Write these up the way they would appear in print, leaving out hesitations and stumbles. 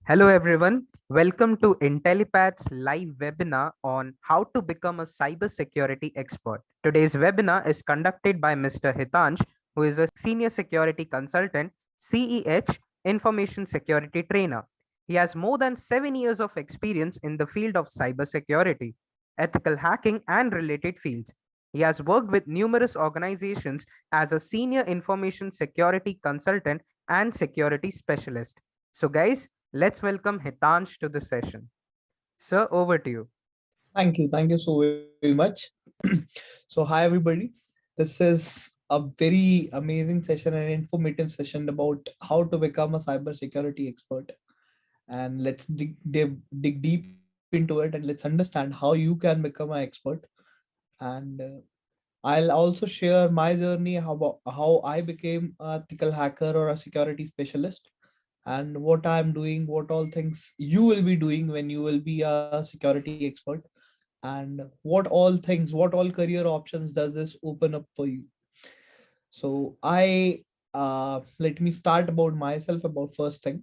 Hello everyone, welcome to Intellipaat's live webinar on how to become a cybersecurity expert. Today's webinar is conducted by Mr. Hitansh, who is a senior security consultant, CEH, information security trainer. He has more than 7 years of experience in the field of cybersecurity, ethical hacking, and related fields. He has worked with numerous organizations as a senior information security consultant and security specialist. So, guys, let's welcome Hitansh to the session. Sir, over to you. Thank you. Thank you so very much. So, hi, everybody. This is a very amazing session and informative session about how to become a cybersecurity expert. And let's dig deep into it and let's understand how you can become an expert. And I'll also share my journey, how I became a ethical hacker or a security specialist and what I'm doing, what all things you will be doing when you will be a security expert, and what all career options does this open up for you. So I let me start about myself. About first thing,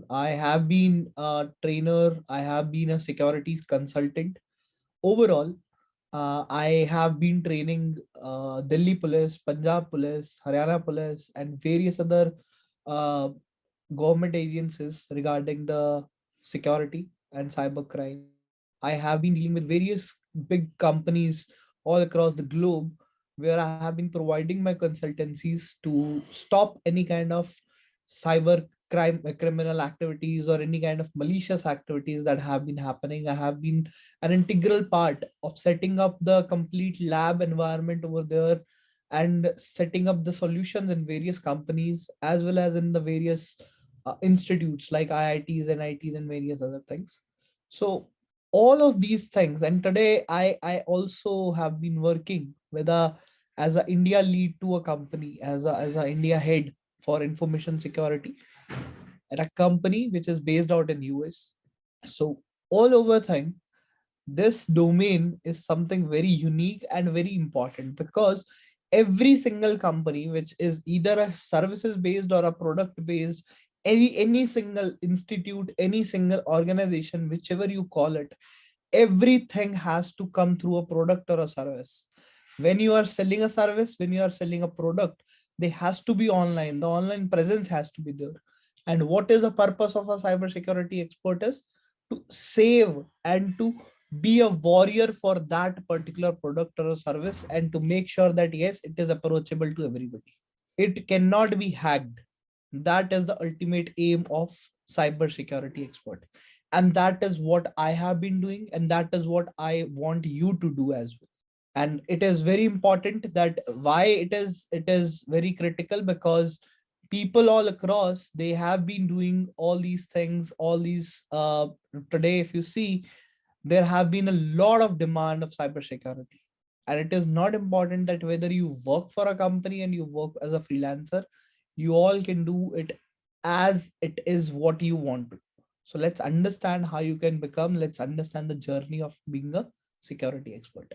I have been a trainer, I have been a security consultant. Overall, I have been training Delhi Police, Punjab Police, Haryana Police, and various other uh, government agencies regarding the security and cyber crime. I have been dealing with various big companies all across the globe where I have been providing my consultancies to stop any kind of cyber crime, criminal activities, or any kind of malicious activities that have been happening. I have been an integral part of setting up the complete lab environment over there and setting up the solutions in various companies as well as in the various institutes like IITs, NITs, and various other things. So all of these things, and today I also have been working with a as a India lead to a company as a India head for information security at a company which is based out in US. So all over thing, this domain is something very unique and very important because every single company which is either a services based or a product based, any single institute, any single organization, whichever you call it, everything has to come through a product or a service. When you are selling a service, when you are selling a product, they has to be online. The online presence has to be there. And what is the purpose of a cybersecurity expert is to save and to be a warrior for that particular product or a service and to make sure that yes, it is approachable to everybody. It cannot be hacked. That is the ultimate aim of cybersecurity expert. And that is what I have been doing, and that is what I want you to do as well. And it is very important that why it is very critical because people all across, they have been doing all these things, all these today if you see, there have been a lot of demand of cybersecurity. And it is not important that whether you work for a company and you work as a freelancer, you all can do it as it is what you want to. So let's understand how you can become, let's understand the journey of being a security expert.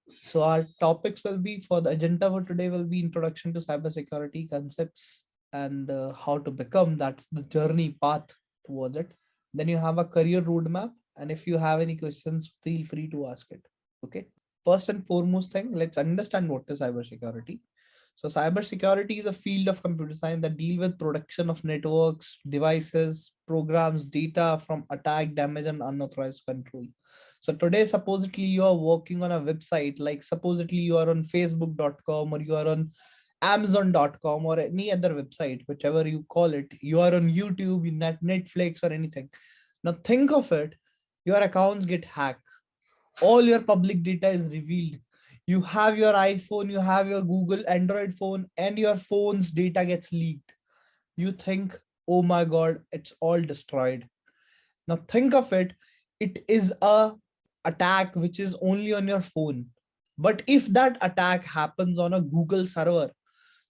So our topics will be, for the agenda for today will be introduction to cybersecurity concepts and how to become, that's the journey path towards it. Then you have a career roadmap, and if you have any questions, feel free to ask it. Okay. First and foremost thing, let's understand what is cybersecurity. So cybersecurity is a field of computer science that deal with protection of networks, devices, programs, data from attack, damage, and unauthorized control. So today, supposedly you are working on a website, like supposedly you are on facebook.com or you are on amazon.com or any other website, whichever you call it. You are on YouTube, Netflix or anything. Now think of it, your accounts get hacked. All your public data is revealed. You have your iPhone, you have your Google Android phone, and your phone's data gets leaked. You think, oh my God, it's all destroyed. Now think of it, it is a attack which is only on your phone. But if that attack happens on a Google server,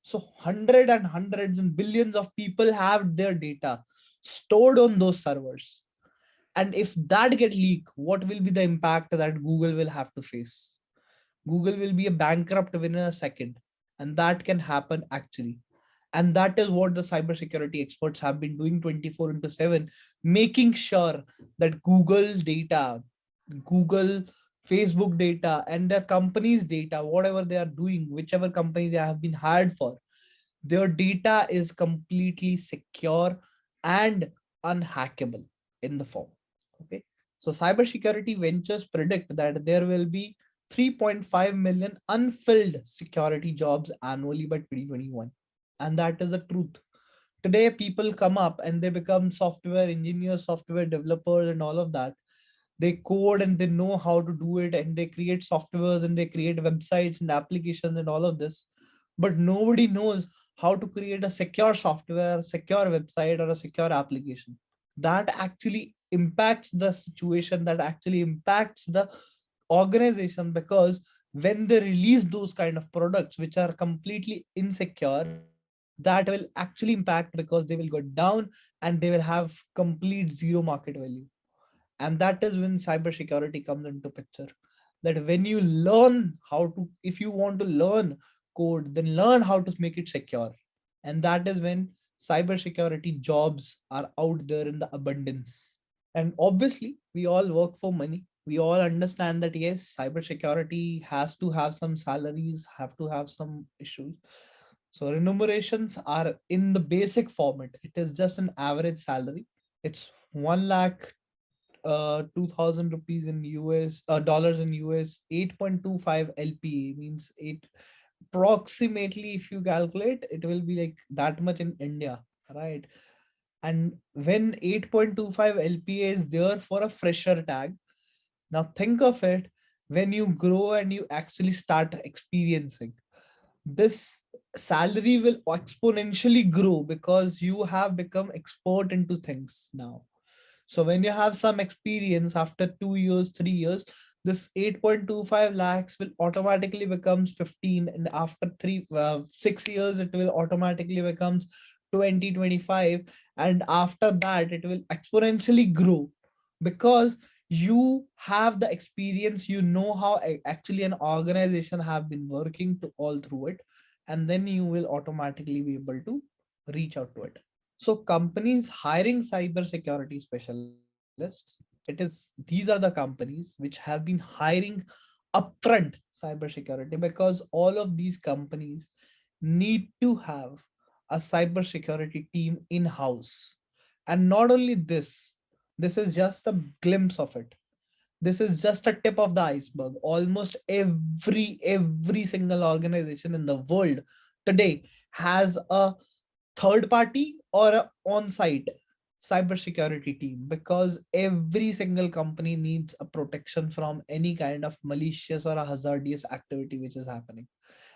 so hundreds and billions of people have their data stored on those servers. And if that get leaked, what will be the impact that Google will have to face? Google will be a bankrupt within a second. And that can happen actually. And that is what the cybersecurity experts have been doing 24 into 7, making sure that Google data, Google, Facebook data, and their company's data, whatever they are doing, whichever company they have been hired for, their data is completely secure and unhackable in the form. Okay. So cybersecurity ventures predict that there will be 3.5 million unfilled security jobs annually by 2021. And that is the truth. Today, people come up and they become software engineers, software developers, and all of that. They code and they know how to do it, and they create softwares and they create websites and applications and all of this. But nobody knows how to create a secure software, secure website, or a secure application. That actually impacts the situation, that actually impacts the organization, because when they release those kind of products which are completely insecure, that will actually impact because they will go down and they will have complete zero market value. And that is when cybersecurity comes into picture. That when you learn how to, if you want to learn code, then learn how to make it secure. And that is when cybersecurity jobs are out there in the abundance. And obviously, we all work for money. We all understand that yes, cybersecurity has to have some salaries, have to have some issues. So remunerations are in the basic format. It is just an average salary. It's 1 lakh 2000 rupees in US, dollars in US. 8.25 LPA means 8, approximately, if you calculate, it will be like that much in India, right? And when 8.25 LPA is there for a fresher tag, now think of it, when you grow and you actually start experiencing, this salary will exponentially grow because you have become expert into things now. So when you have some experience after 2 years, 3 years, this 8.25 lakhs will automatically becomes 15. And after 6 years, it will automatically becomes 20, 25. And after that, it will exponentially grow because you have the experience, you know how actually an organization have been working to all through it. And then you will automatically be able to reach out to it. So companies hiring cybersecurity specialists, these are the companies which have been hiring upfront cybersecurity, because all of these companies need to have a cybersecurity team in-house. And not only this, this is just a glimpse of it. This is just a tip of the iceberg. Almost every single organization in the world today has a third party or a on-site cybersecurity team, because every single company needs a protection from any kind of malicious or a hazardous activity which is happening.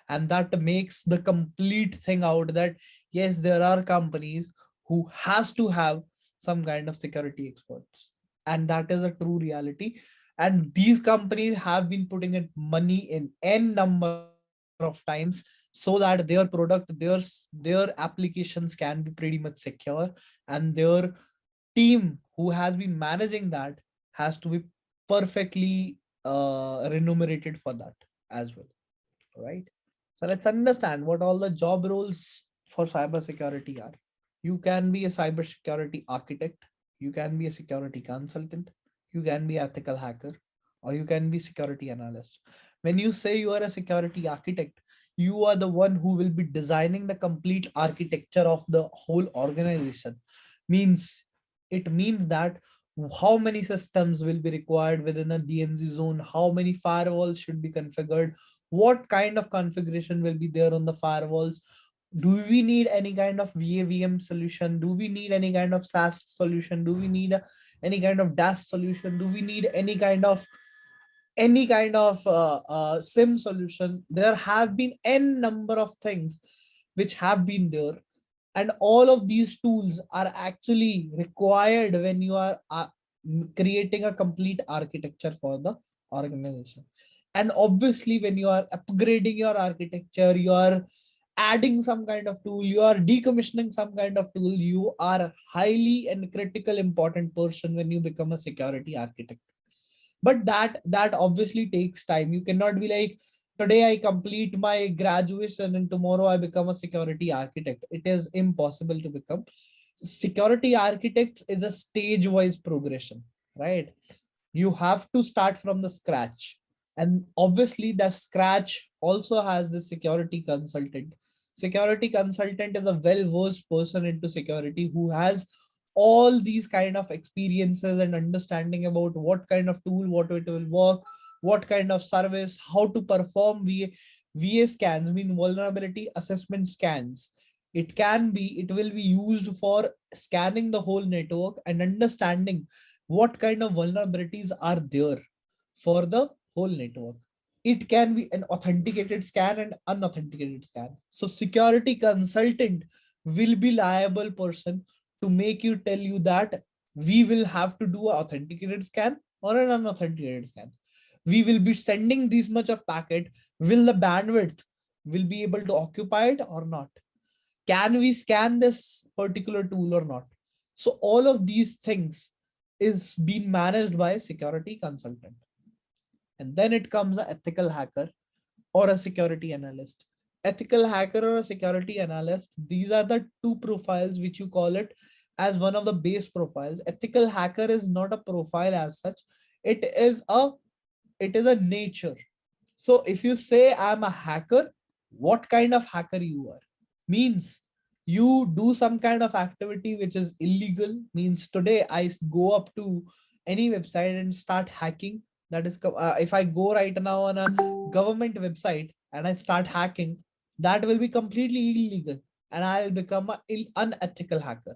And that makes the complete thing out that yes, there are companies who has to have some kind of security experts, and that is a true reality. And these companies have been putting in money in n number of times so that their product, their applications can be pretty much secure, and their team who has been managing that has to be perfectly remunerated for that as well, right? So let's understand what all the job roles for cybersecurity are. You can be a cybersecurity architect, you can be a security consultant, you can be ethical hacker, or you can be security analyst. When you say you are a security architect, you are the one who will be designing the complete architecture of the whole organization. Means it means that how many systems will be required within a DMZ zone, how many firewalls should be configured, what kind of configuration will be there on the firewalls, do we need any kind of VAVM solution, do we need any kind of SaaS solution, do we need any kind of DAS solution, do we need any kind of SIM solution. There have been n number of things which have been there, and all of these tools are actually required when you are creating a complete architecture for the organization. And obviously when you are upgrading your architecture, you are adding some kind of tool, you are decommissioning some kind of tool, you are highly and critical important person when you become a security architect. But that obviously takes time. You cannot be like today I complete my graduation and tomorrow I become a security architect. It is impossible to become. Security architects is a stage-wise progression, right? You have to start from the scratch. And obviously the scratch also has the security consultant. Security consultant is a well-versed person into security who has all these kind of experiences and understanding about what kind of tool, what it will work, what kind of service, how to perform VA scans, mean vulnerability assessment scans. It will be used for scanning the whole network and understanding what kind of vulnerabilities are there for the whole network. It can be an authenticated scan and unauthenticated scan. So security consultant will be liable person to make you tell you that we will have to do an authenticated scan or an unauthenticated scan. We will be sending this much of packet. Will the bandwidth will be able to occupy it or not? Can we scan this particular tool or not? So all of these things is being managed by a security consultant. And then it comes an ethical hacker or a security analyst. Ethical hacker or a security analyst, these are the two profiles which you call it as one of the base profiles. Ethical hacker is not a profile as such. It is a nature. So if you say I'm a hacker, what kind of hacker you are? Means you do some kind of activity which is illegal. Means today I go up to any website and start hacking. That is, if I go right now on a government website and I start hacking, that will be completely illegal and I'll become an unethical hacker,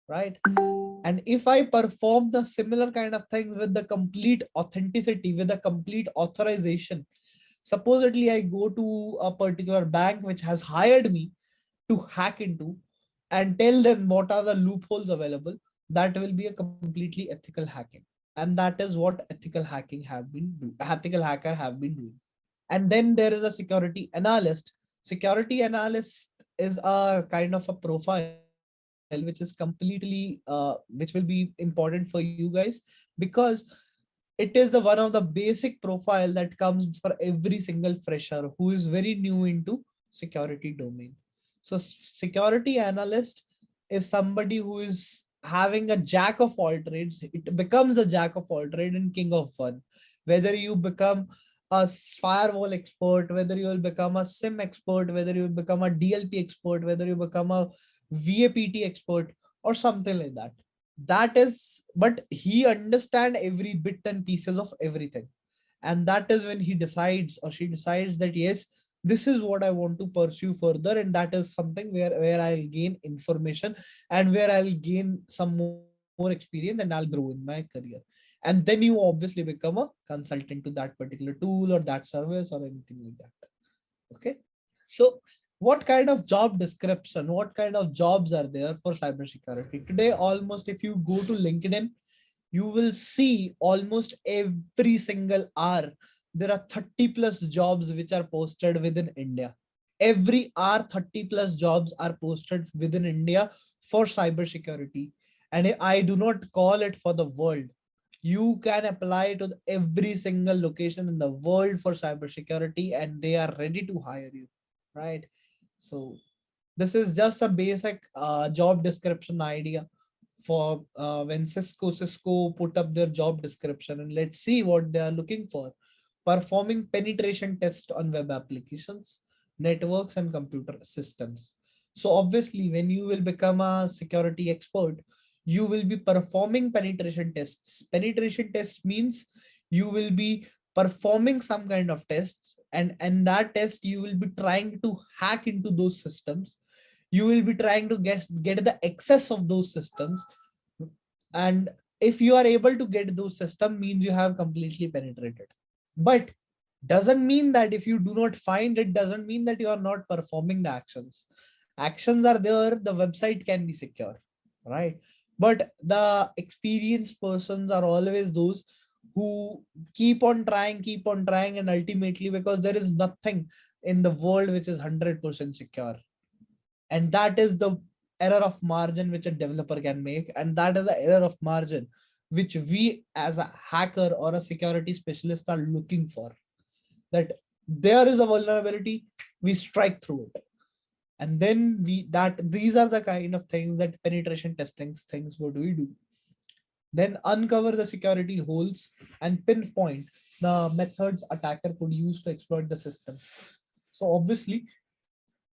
right? And if I perform the similar kind of things with the complete authenticity, with the complete authorization, supposedly I go to a particular bank which has hired me to hack into and tell them what are the loopholes available, that will be a completely ethical hacking. And that is what ethical hacker have been doing. And then there is a security analyst. Security analyst is a kind of a profile which is completely which will be important for you guys, because it is the one of the basic profile that comes for every single fresher who is very new into security domain. So security analyst is somebody who is having a jack of all trades. It becomes a jack of all trade and king of one. Whether you become a firewall expert, whether you will become a SIM expert, whether you will become a DLP expert, whether you become a VAPT expert or something like that. That is, but he understand every bit and pieces of everything. And that is when he decides or she decides that yes, this is what I want to pursue further. And that is something where I'll gain information and where I'll gain some more experience and I'll grow in my career. And then you obviously become a consultant to that particular tool or that service or anything like that. Okay. So what kind of job description, what kind of jobs are there for cybersecurity today? Almost if you go to LinkedIn, you will see almost every single hour there are 30 plus jobs which are posted within India. Every hour 30 plus jobs are posted within India for cybersecurity. And I do not call it for the world. You can apply to every single location in the world for cybersecurity and they are ready to hire you, right? So this is just a basic job description idea for when Cisco put up their job description, and let's see what they are looking for. Performing penetration tests on web applications, networks and computer systems. So obviously when you will become a security expert, you will be performing penetration tests. Penetration tests means you will be performing some kind of tests, and that test you will be trying to hack into those systems. You will be trying to get the access of those systems. And if you are able to get those systems, means you have completely penetrated. But doesn't mean that if you do not find it, doesn't mean that you are not performing the actions. Actions are there, the website can be secure, right? But the experienced persons are always those who keep on trying, and ultimately, because there is nothing in the world which is 100% secure. And that is the error of margin which a developer can make, and that is the error of margin which we as a hacker or a security specialist are looking for. That there is a vulnerability, we strike through it. And then these are the kind of things that penetration testing things what we do. Then uncover the security holes and pinpoint the methods attacker could use to exploit the system. So obviously,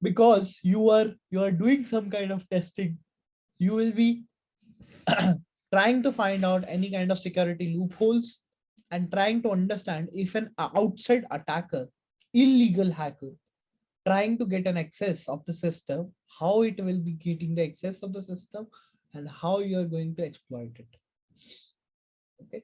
because you are doing some kind of testing, you will be trying to find out any kind of security loopholes and trying to understand if an outside attacker, illegal hacker, trying to get an access of the system, how it will be getting the access of the system and how you are going to exploit it. Okay.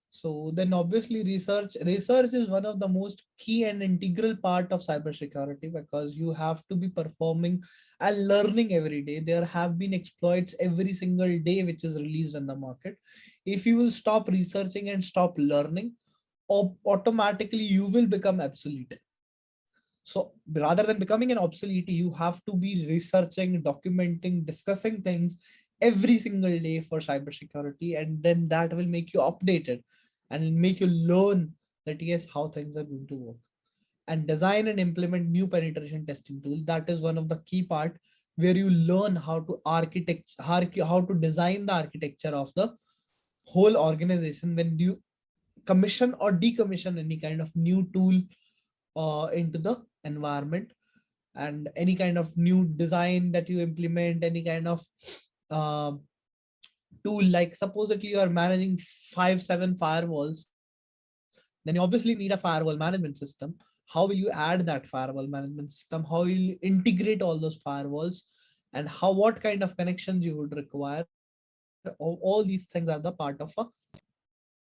So then obviously research is one of the most key and integral part of cybersecurity, because you have to be performing and learning every day. There have been exploits every single day which is released in the market. If you will stop researching and stop learning, automatically you will become obsolete. So rather than becoming an obsolete, you have to be researching, documenting, discussing things every single day for cybersecurity, and then that will make you updated and make you learn that yes, how things are going to work. And design and implement new penetration testing tools. That is one of the key part where you learn how to how to design the architecture of the whole organization when you commission or decommission any kind of new tool into the environment, and any kind of new design that you implement, any kind of uh, tool, like supposedly you are managing 5 7 firewalls, then you obviously need a firewall management system. How will you add that firewall management system? How will you integrate all those firewalls, and how, what kind of connections you would require? All these things are the part of a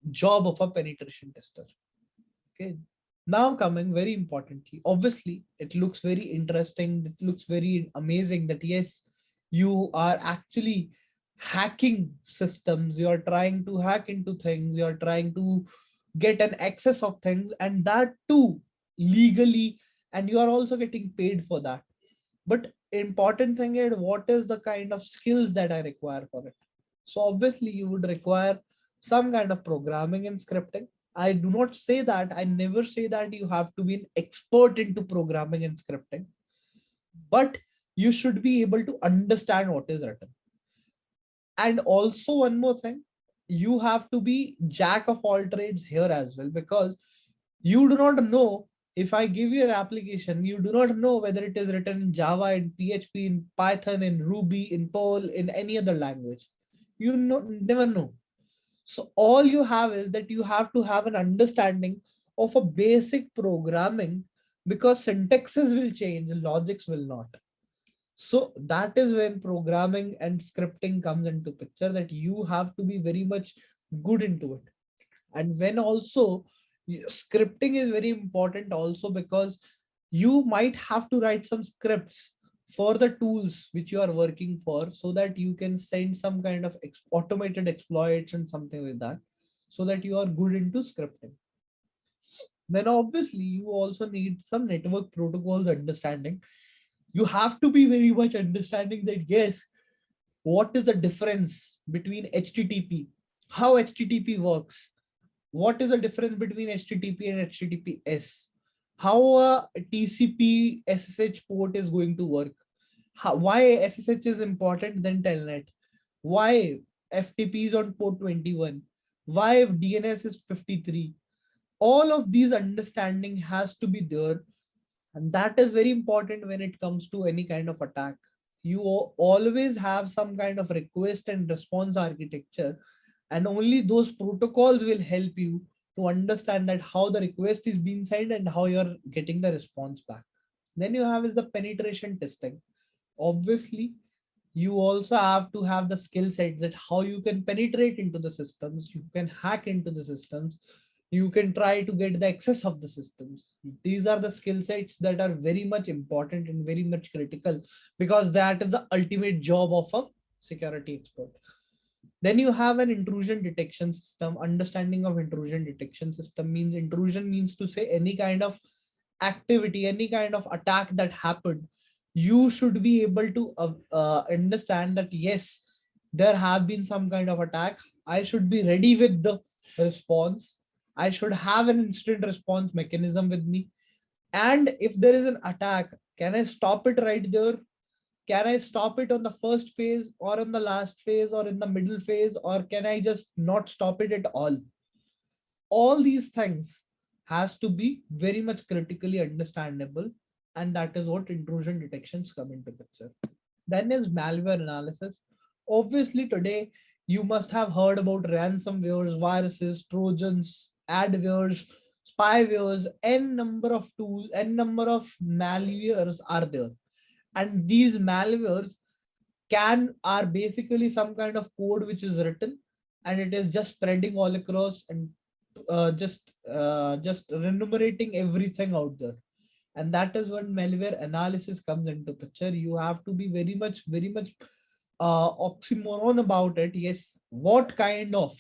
job of a penetration tester. Okay. Now coming very importantly, obviously it looks very interesting, it looks very amazing that yes, you are actually hacking systems, you are trying to hack into things, you are trying to get an access of things, and that too legally, and you are also getting paid for that. But important thing is, what is the kind of skills that I require for it? So obviously you would require some kind of programming and scripting. I do not say that, I never say that you have to be an expert into programming and scripting, but you should be able to understand what is written. And also one more thing, you have to be jack of all trades here as well, because you do not know, if I give you an application, you do not know whether it is written in Java, in PHP, in Python, in Ruby, in Perl, in any other language. You never know. So all you have is that you have to have an understanding of a basic programming, because syntaxes will change, logics will not. So that is when programming and scripting comes into picture, that you have to be very much good into it. And when also scripting is very important also, because you might have to write some scripts for the tools which you are working for, so that you can send some kind of automated exploits and something like that, so that you are good into scripting. Then obviously you also need some network protocols understanding. You have to be very much understanding that yes, what is the difference between HTTP, how HTTP works, what is the difference between HTTP and HTTPS, how a TCP SSH port is going to work, why SSH is important than Telnet, why FTP is on port 21, why DNS is 53. All of these understanding has to be there, and that is very important when it comes to any kind of attack. You always have some kind of request and response architecture, and only those protocols will help you to understand that how the request is being sent and how you're getting the response back. Then you have is the penetration testing. Obviously, you also have to have the skill set that how you can penetrate into the systems, you can hack into the systems, you can try to get the access of the systems. These are the skill sets that are very much important and very much critical, because that is the ultimate job of a security expert. Then you have an intrusion detection system. Understanding of intrusion detection system means, intrusion means to say any kind of activity, any kind of attack that happened. You should be able to understand that yes, there have been some kind of attack. I should be ready with the response. I should have an instant response mechanism with me. And if there is an attack, can I stop it right there? Can I stop it on the first phase or on the last phase or in the middle phase, or can I just not stop it at all these things has to be very much critically understandable, and that is what intrusion detections come into picture. Then is malware analysis. Obviously today you must have heard about ransomwares, viruses, trojans, adwares, spywares, n number of tools, n number of malwares are there. And these malwares can are basically some kind of code which is written, and it is just spreading all across, and just remunerating everything out there. And that is when malware analysis comes into picture. You have to be very much oxymoron about it. Yes, what kind of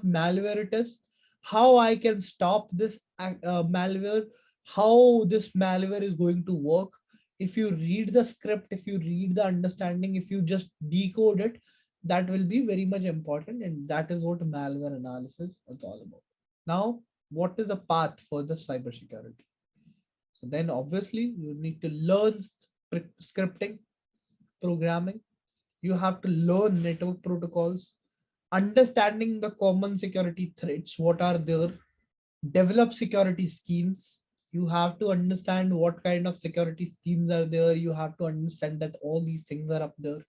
malware it is, how I can stop this malware, how this malware is going to work. If you read the script, if you read the understanding, if you just decode it, that will be very much important, and that is what malware analysis is all about. Now, what is the path for the cybersecurity? So then obviously you need to learn scripting, programming. You have to learn network protocols, understanding the common security threats, what are there, develop security schemes. You have to understand what kind of security schemes are there. You have to understand that all these things are up there.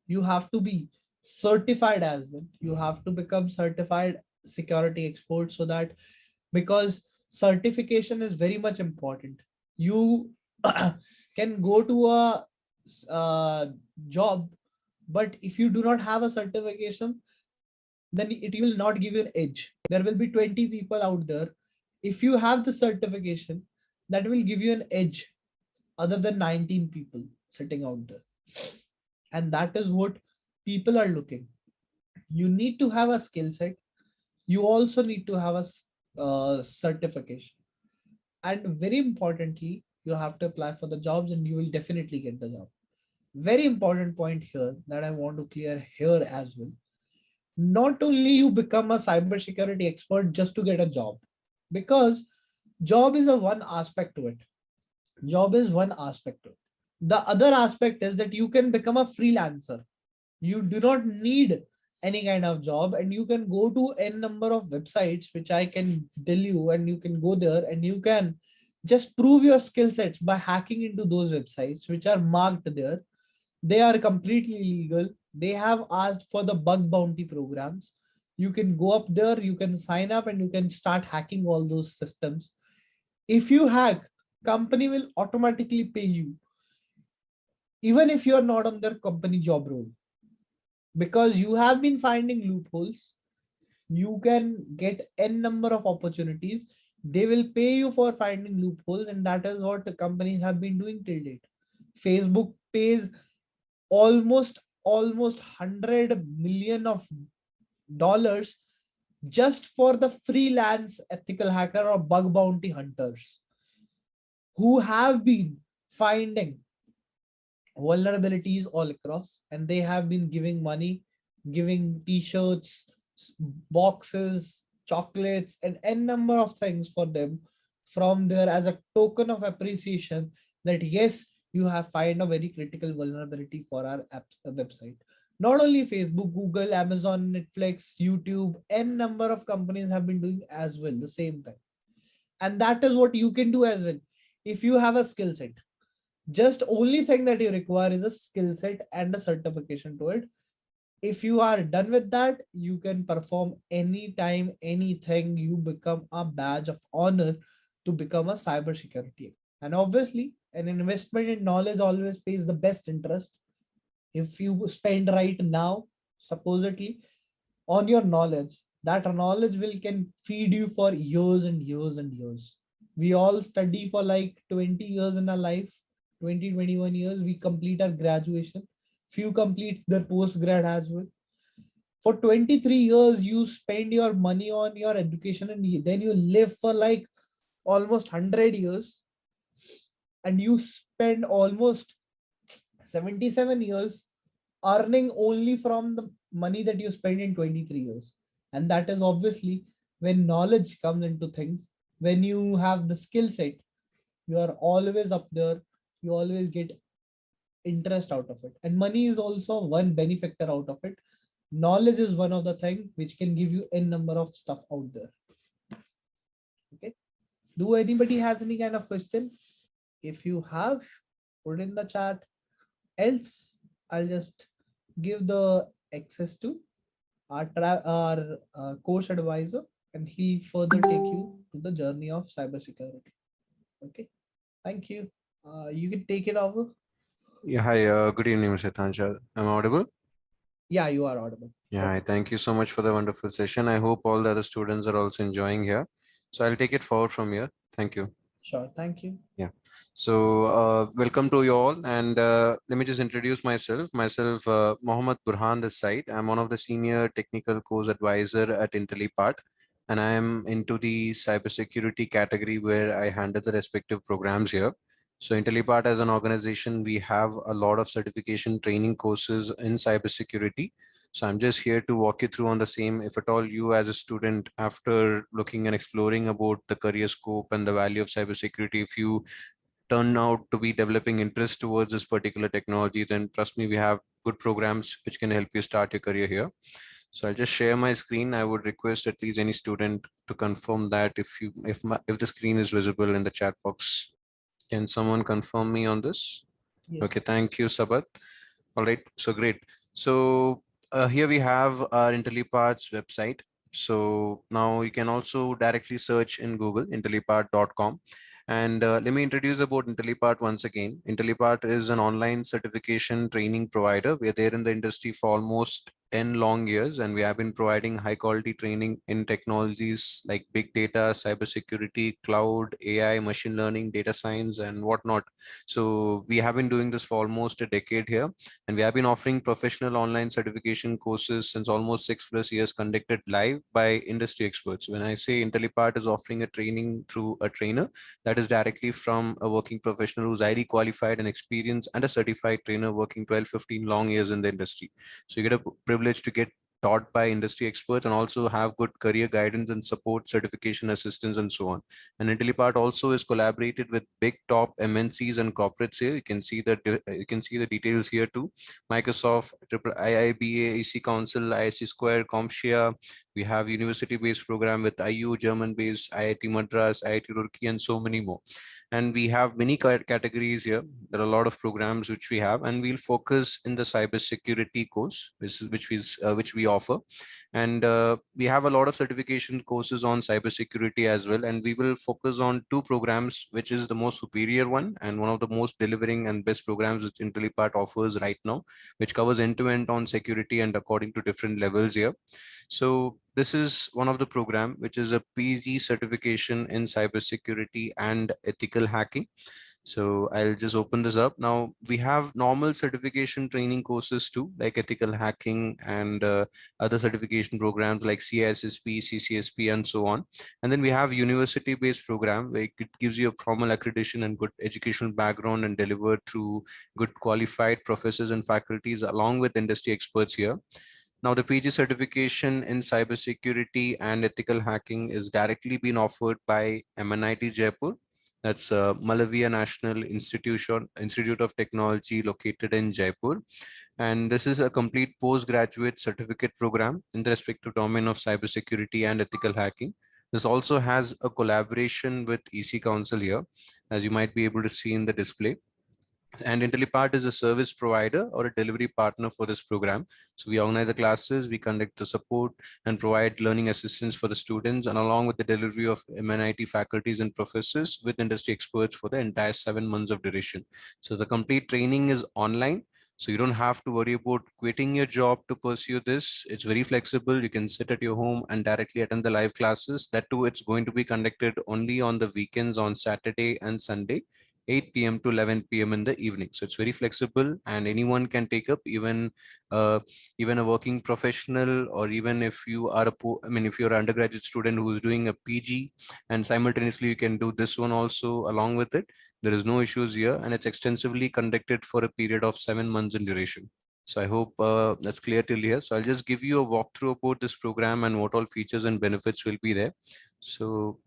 You have to be certified as well. You have to become certified security expert, so that, because certification is very much important. You can go to a job, but if you do not have a certification, then it will not give you an edge. There will be 20 people out there. If you have the certification, that will give you an edge other than 19 people sitting out there. And that is what people are looking. You need to have a skill set. You also need to have a certification. And very importantly, you have to apply for the jobs, and you will definitely get the job. Very important point here that I want to clear here as well. Not only you become a cybersecurity expert just to get a job, because job is a one aspect to it. Job is one aspect to it. The other aspect is that you can become a freelancer. You do not need any kind of job, and you can go to n number of websites which I can tell you, and you can go there and you can just prove your skill sets by hacking into those websites which are marked there. They are completely legal. They have asked for the bug bounty programs. You can go up there, you can sign up, and you can start hacking all those systems. If you hack, company will automatically pay you, even if you are not on their company job role, because you have been finding loopholes. You can get n number of opportunities. They will pay you for finding loopholes, and that is what the companies have been doing till date. Facebook pays almost 100 million of dollars just for the freelance ethical hacker or bug bounty hunters who have been finding vulnerabilities all across, and they have been giving money, giving t-shirts, boxes, chocolates, and n number of things for them from there as a token of appreciation, that yes, you have find a very critical vulnerability for our website. Not only Facebook, Google, Amazon, Netflix, YouTube, n number of companies have been doing as well the same thing. And that is what you can do as well. If you have a skill set, just only thing that you require is a skill set and a certification to it. If you are done with that, you can perform anytime, anything. You become a badge of honor to become a cybersecurity. And obviously, an investment in knowledge always pays the best interest. If you spend right now, supposedly, on your knowledge, that knowledge will can feed you for years and years and years. We all study for like 20 years in our life, 20 to 21 years. We complete our graduation. Few complete their post grad as well. For 23 years, you spend your money on your education, and then you live for like almost 100 years, and you spend almost 77 years earning only from the money that you spend in 23 years. And that is obviously when knowledge comes into things, when you have the skill set, You are always up there. You always get interest out of it. And money is also one benefactor out of it. Knowledge is one of the thing which can give you a number of stuff out there. Okay. Do anybody has any kind of question? If you have, put in the chat. Else, I'll just give the access to our course advisor, and he further take you to the journey of cybersecurity. Okay. Thank you. You can take it over. Yeah, hi, good evening, Mr. Thansha. Am I audible? Yeah, you are audible. Yeah, hi, thank you so much for the wonderful session. I hope all the other students are also enjoying here. So I'll take it forward from here. Thank you. Sure. Thank you. Yeah. So welcome to you all. And let me just introduce myself. Mohammed Burhan this side. I'm one of the senior technical course advisor at Intellipaat. And I am into the cybersecurity category where I handle the respective programs here. So Intellipaat as an organization, we have a lot of certification training courses in cybersecurity. So I'm just here to walk you through on the same. If at all you as a student, after looking and exploring about the career scope and the value of cybersecurity, if you turn out to be developing interest towards this particular technology, then trust me, we have good programs which can help you start your career here. So I'll just share my screen. I would request at least any student to confirm that if the screen is visible in the chat box. Can someone confirm me on this? Yes. Okay, thank you, Sabat. All right, so great. So here we have our Intellipaat's website. So now you can also directly search in Google, intellipaat.com. And let me introduce about Intellipaat once again. Intellipaat is an online certification training provider. We are there in the industry for almost 10 long years, and we have been providing high quality training in technologies like big data, cybersecurity, cloud, AI, machine learning, data science, and whatnot. So we have been doing this for almost a decade here, and we have been offering professional online certification courses since almost 6+ years, conducted live by industry experts. When I say Intellipaat is offering a training through a trainer, that is directly from a working professional who's highly qualified and experienced and a certified trainer working 12, 15 long years in the industry. So you get a privilege to get taught by industry experts and also have good career guidance and support, certification assistance, and so on. And Intellipaat also is collaborated with big top MNCs and corporates here. You can see the details here too. Microsoft, IIBA, ECCouncil, ISC Square, CompTIA. We have university-based program with IU, German-based, IIT Madras, IIT Roorkee, and so many more. And we have many categories here. There are a lot of programs which we have, and we'll focus in the cybersecurity course, which we offer. And we have a lot of certification courses on cybersecurity as well. And we will focus on two programs, which is the most superior one and one of the most delivering and best programs which Intellipaat offers right now, which covers end-to-end on security and according to different levels here. So this is one of the program, which is a PG certification in cybersecurity and ethical hacking. So I'll just open this up. Now we have normal certification training courses too, like ethical hacking and other certification programs like CISSP, CCSP, and so on. And then we have university-based program where it gives you a formal accreditation and good educational background and delivered through good qualified professors and faculties along with industry experts here. Now, the PG certification in cybersecurity and ethical hacking is directly being offered by MNIT Jaipur. That's Malavia National Institute of Technology located in Jaipur. And this is a complete postgraduate certificate program in the respective domain of cybersecurity and ethical hacking. This also has a collaboration with ECCouncil here, as you might be able to see in the display. And Intellipaat is a service provider or a delivery partner for this program. So we organize the classes, we conduct the support and provide learning assistance for the students, and along with the delivery of MNIT faculties and professors with industry experts for the entire 7 months of duration. So the complete training is online. So you don't have to worry about quitting your job to pursue this. It's very flexible. You can sit at your home and directly attend the live classes. That too, it's going to be conducted only on the weekends on Saturday and Sunday, 8 p.m. to 11 p.m. in the evening. So it's very flexible and anyone can take up, uh, even a working professional, or even if you are if you're an undergraduate student who is doing a PG and simultaneously you can do this one also along with it. There is no issues here, and it's extensively conducted for a period of 7 months in duration. So I hope that's clear till here. So I'll just give you a walkthrough about this program and what all features and benefits will be there. So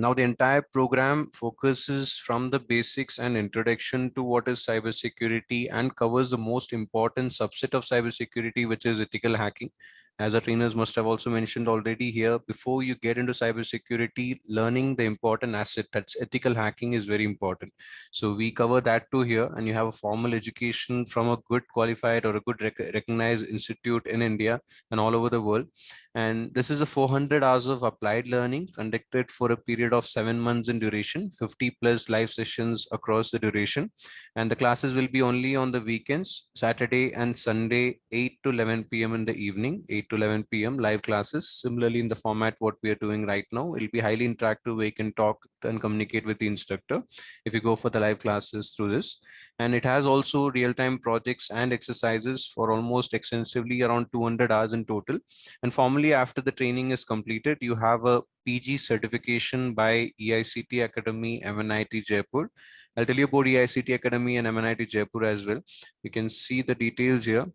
Now, the entire program focuses from the basics and introduction to what is cybersecurity and covers the most important subset of cybersecurity, which is ethical hacking. As our trainers must have also mentioned already here, before you get into cybersecurity, learning the important asset, that's ethical hacking, is very important. So we cover that too here, and you have a formal education from a good qualified or a good recognized institute in India and all over the world. And this is a 400 hours of applied learning conducted for a period of 7 months in duration, 50 plus live sessions across the duration. And the classes will be only on the weekends, Saturday and Sunday, 8 to 11 p.m. in the evening, 8 to 11 p.m. live classes. Similarly, in the format what we are doing right now, it'll be highly interactive where you can talk and communicate with the instructor if you go for the live classes through this. And it has also real-time projects and exercises for almost extensively around 200 hours in total. And formally, after the training is completed, you have a PG certification by EICT Academy, MNIT Jaipur. I'll tell you about EICT Academy and MNIT Jaipur as well. You can see the details here.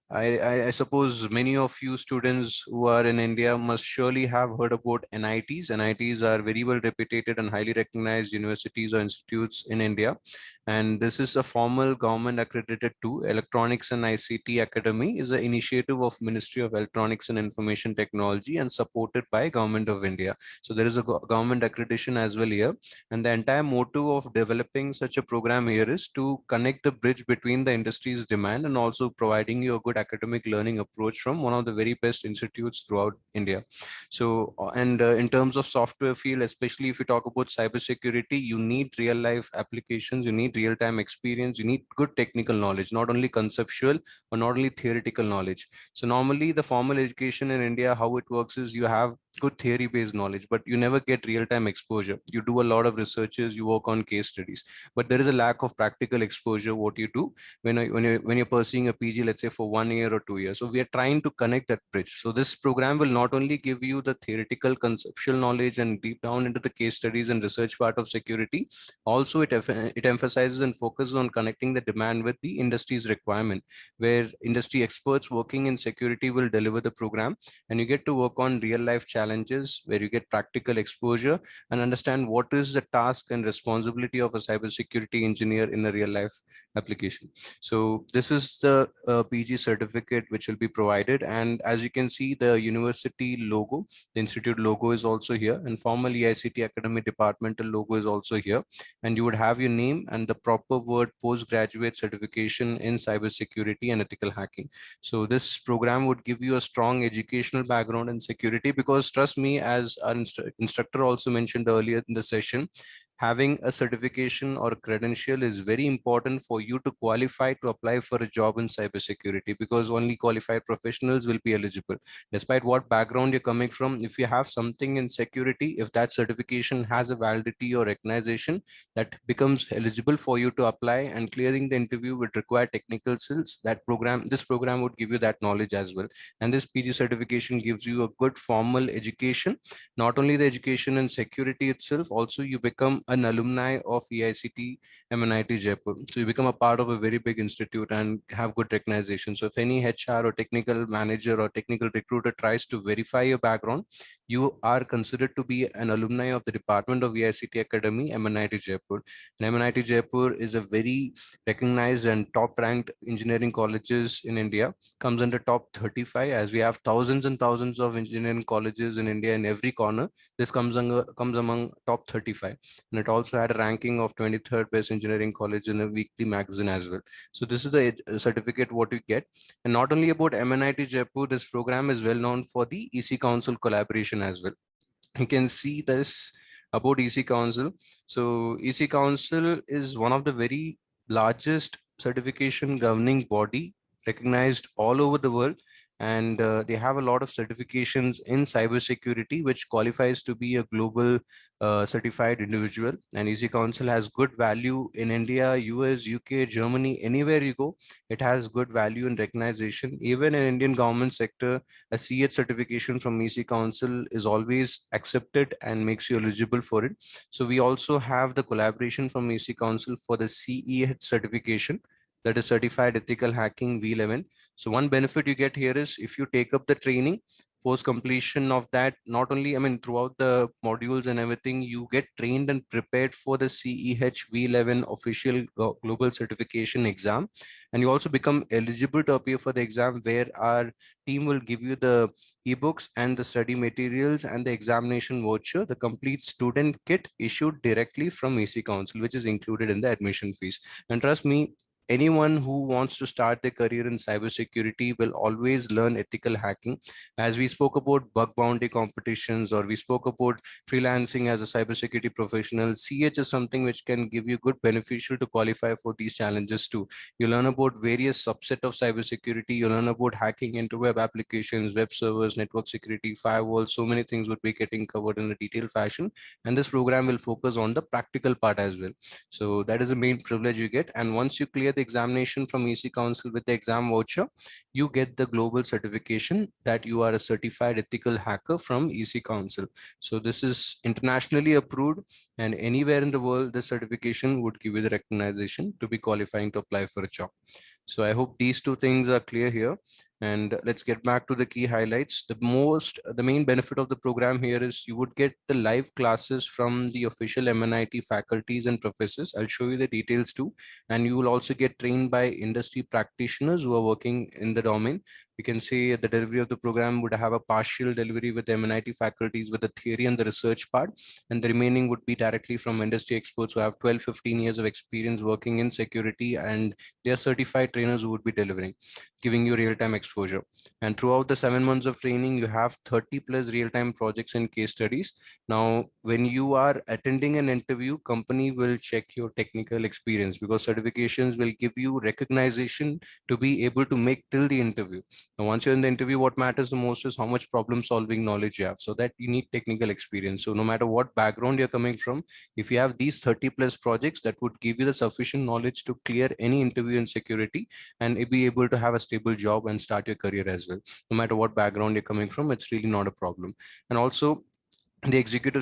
I suppose many of you students who are in India must surely have heard about NITs. NITs are very well reputed and highly recognized universities or institutes in India. And this is a formal government accredited too. Electronics and ICT Academy is an initiative of Ministry of Electronics and Information Technology and supported by Government of India. So there is a government accreditation as well here. And the entire motive of developing such a program here is to connect the bridge between the industry's demand and also providing you a good academic learning approach from one of the very best institutes throughout India. So, in terms of software field, especially if you talk about cybersecurity, you need real life applications, you need real time experience, you need good technical knowledge, not only conceptual or not only theoretical knowledge. So normally the formal education in India, how it works is you have good theory based knowledge, but you never get real time exposure. You do a lot of researches, you work on case studies, but there is a lack of practical exposure what you do when you're pursuing a PG, let's say for 1 year or 2 years. So we are trying to connect that bridge. So this program will not only give you the theoretical conceptual knowledge and deep down into the case studies and research part of security, also it emphasizes and focuses on connecting the demand with the industry's requirement, where industry experts working in security will deliver the program, and you get to work on real life challenges where you get practical exposure and understand what is the task and responsibility of a cybersecurity engineer in a real life application. So this is the PG certificate which will be provided. And as you can see, the university logo, the institute logo is also here, and formal EICT Academy departmental logo is also here. And you would have your name and the proper word postgraduate certification in cybersecurity and ethical hacking. So this program would give you a strong educational background in security, because trust me, as our instructor also mentioned earlier in the session, having a certification or a credential is very important for you to qualify to apply for a job in cybersecurity, because only qualified professionals will be eligible. Despite what background you're coming from, if you have something in security, if that certification has a validity or recognition, that becomes eligible for you to apply, and clearing the interview would require technical skills. This program would give you that knowledge as well. And this PG certification gives you a good formal education, not only the education in security itself, also you become an alumni of EICT MNIT Jaipur. So you become a part of a very big institute and have good recognition. So if any HR or technical manager or technical recruiter tries to verify your background, you are considered to be an alumni of the department of EICT Academy, MNIT Jaipur. And MNIT Jaipur is a very recognized and top ranked engineering colleges in India, comes under top 35, as we have thousands and thousands of engineering colleges in India in every corner. This comes among top 35. And it also had a ranking of 23rd best engineering college in a weekly magazine as well. So this is the certificate what you get. And not only about MNIT Jaipur, this program is well known for the ECCouncil collaboration as well. You can see this about ECCouncil. So ECCouncil is one of the very largest certification governing body recognized all over the world, and they have a lot of certifications in cybersecurity, which qualifies to be a global certified individual. And ECCouncil has good value in India, US, UK, Germany, anywhere you go. It has good value and recognition. Even in Indian government sector, a CH certification from ECCouncil is always accepted and makes you eligible for it. So we also have the collaboration from ECCouncil for the CEH certification, that is Certified Ethical Hacking V11. So one benefit you get here is if you take up the training, Post completion of that, not only, I mean, throughout the modules and everything, you get trained and prepared for the CEH V11 official global certification exam. And you also become eligible to appear for the exam, where our team will give you the ebooks and the study materials and the examination voucher, the complete student kit issued directly from ECCouncil, which is included in the admission fees. And trust me, anyone who wants to start their career in cybersecurity will always learn ethical hacking. As we spoke about bug bounty competitions, or we spoke about freelancing as a cybersecurity professional, CH is something which can give you good beneficial to qualify for these challenges too. You learn about various subset of cybersecurity. You learn about hacking into web applications, web servers, network security, firewalls. So many things would be getting covered in a detailed fashion. And this program will focus on the practical part as well. So that is the main privilege you get. And once you clear the examination from ECCouncil with the exam voucher, you get the global certification that you are a certified ethical hacker from ECCouncil. So this is internationally approved, and anywhere in the world, this certification would give you the recognition to be qualifying to apply for a job. So I hope these two things are clear here. And let's get back to the key highlights. The main benefit of the program here is you would get the live classes from the official MNIT faculties and professors. I'll show you the details too. And you will also get trained by industry practitioners who are working in the domain. We can say the delivery of the program would have a partial delivery with the MNIT faculties with the theory and the research part, and the remaining would be directly from industry experts who have 12-15 years of experience working in security, and they are certified trainers who would be delivering, giving you real-time exposure. And throughout the 7 months of training, you have 30 plus real-time projects and case studies. Now, when you are attending an interview, company will check your technical experience, because certifications will give you recognition to be able to make till the interview. Now, once you're in the interview, what matters the most is how much problem solving knowledge you have. So that you need technical experience. So no matter what background you're coming from, if you have these 30 plus projects, that would give you the sufficient knowledge to clear any interview in security and be able to have a stable job and start your career as well. No matter what background you're coming from, it's really not a problem. And also, the executive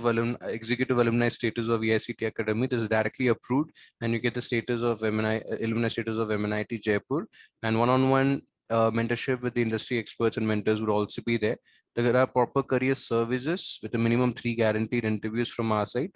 alumni status of IIT Academy, this is directly approved, and you get the status of alumni status of MNIT Jaipur, and one-on-one mentorship with the industry experts and mentors would also be there. There are proper career services with a minimum 3 guaranteed interviews from our side.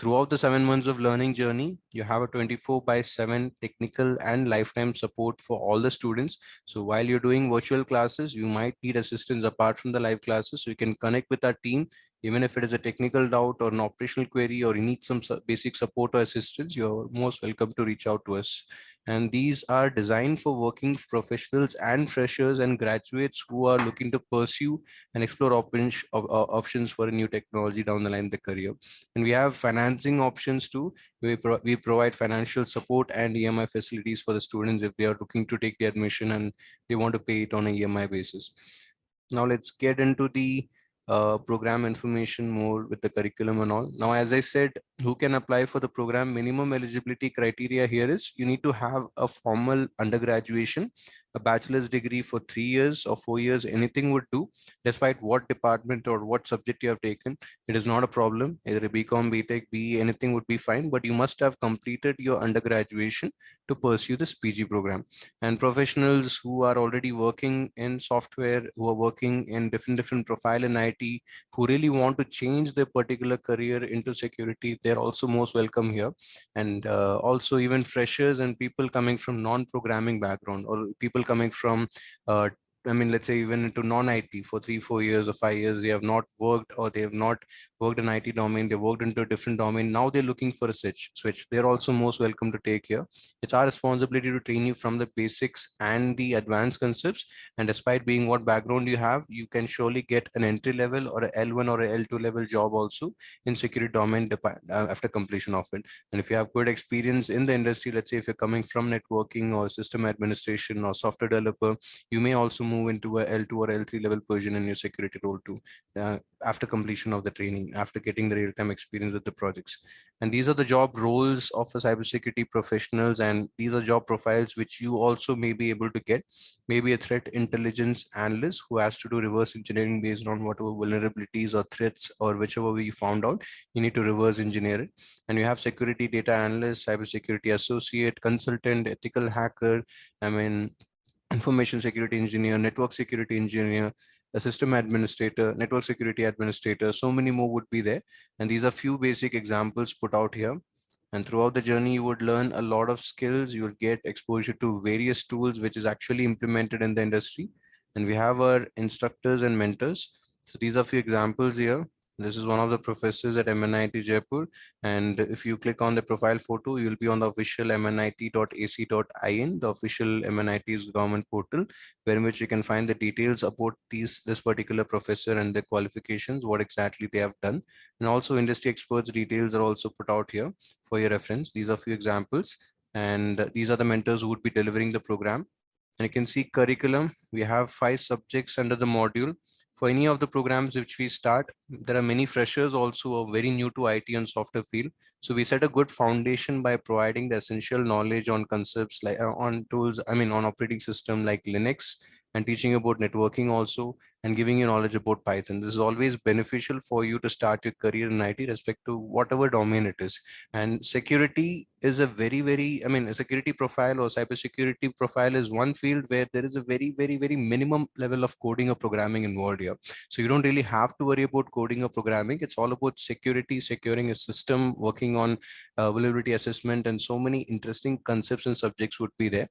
Throughout the 7 months of learning journey, you have a 24/7 technical and lifetime support for all the students. So while you're doing virtual classes, you might need assistance apart from the live classes. So you can connect with our team, even if it is a technical doubt or an operational query, or you need some basic support or assistance, you're most welcome to reach out to us. And these are designed for working professionals and freshers and graduates who are looking to pursue and explore options for a new technology down the line in the career. And we have financing options too. We provide financial support and EMI facilities for the students if they are looking to take the admission and they want to pay it on a EMI basis. Now let's get into the program information more with the curriculum and all. Now, as I said, who can apply for the program? Minimum eligibility criteria here is you need to have a formal undergraduation, a bachelor's degree for 3 years or 4 years, anything would do, despite what department or what subject you have taken. It is not a problem. Either a BCom, BTech, BE, anything would be fine, but you must have completed your undergraduation to pursue this PG program. And professionals who are already working in software, who are working in different profile in IT, who really want to change their particular career into security, they're also most welcome here. And also even freshers and people coming from non-programming background, or people coming from let's say even into non-IT for 3-4 years or 5 years, they have not worked, or they have not worked in IT domain, they worked into a different domain. Now they're looking for a switch. They're also most welcome to take here. It's our responsibility to train you from the basics and the advanced concepts. And despite being what background you have, you can surely get an entry level or a L1 or a L2 level job also in security domain after completion of it. And if you have good experience in the industry, let's say if you're coming from networking or system administration or software developer, you may also move into a L2 or L3 level position in your security role too, after completion of the training, after getting the real-time experience with the projects. And these are the job roles of a cybersecurity professionals, and these are job profiles which you also may be able to get. Maybe a threat intelligence analyst who has to do reverse engineering based on whatever vulnerabilities or threats or whichever we found out, you need to reverse engineer it. And you have security data analyst, cybersecurity associate, consultant, ethical hacker, information security engineer, network security engineer, a system administrator, network security administrator, so many more would be there. And these are few basic examples put out here. And throughout the journey, you would learn a lot of skills. You would get exposure to various tools, which is actually implemented in the industry. And we have our instructors and mentors. So these are few examples here. This is one of the professors at MNIT Jaipur. And if you click on the profile photo, you'll be on the official mnit.ac.in, the official MNIT's government portal, where in which you can find the details about this particular professor and their qualifications, what exactly they have done. And also industry experts details are also put out here for your reference. These are few examples. And these are the mentors who would be delivering the program. And you can see curriculum. We have 5 subjects under the module. For any of the programs which we start, there are many freshers also who are very new to IT and software field. So we set a good foundation by providing the essential knowledge on concepts like on tools, on operating system like Linux, and teaching about networking also, and giving you knowledge about Python. This is always beneficial for you to start your career in IT, respect to whatever domain it is. And security is a a security profile or cybersecurity profile is one field where there is a very minimum level of coding or programming involved here. So you don't really have to worry about coding or programming. It's all about security, securing a system, working on vulnerability assessment, and so many interesting concepts and subjects would be there.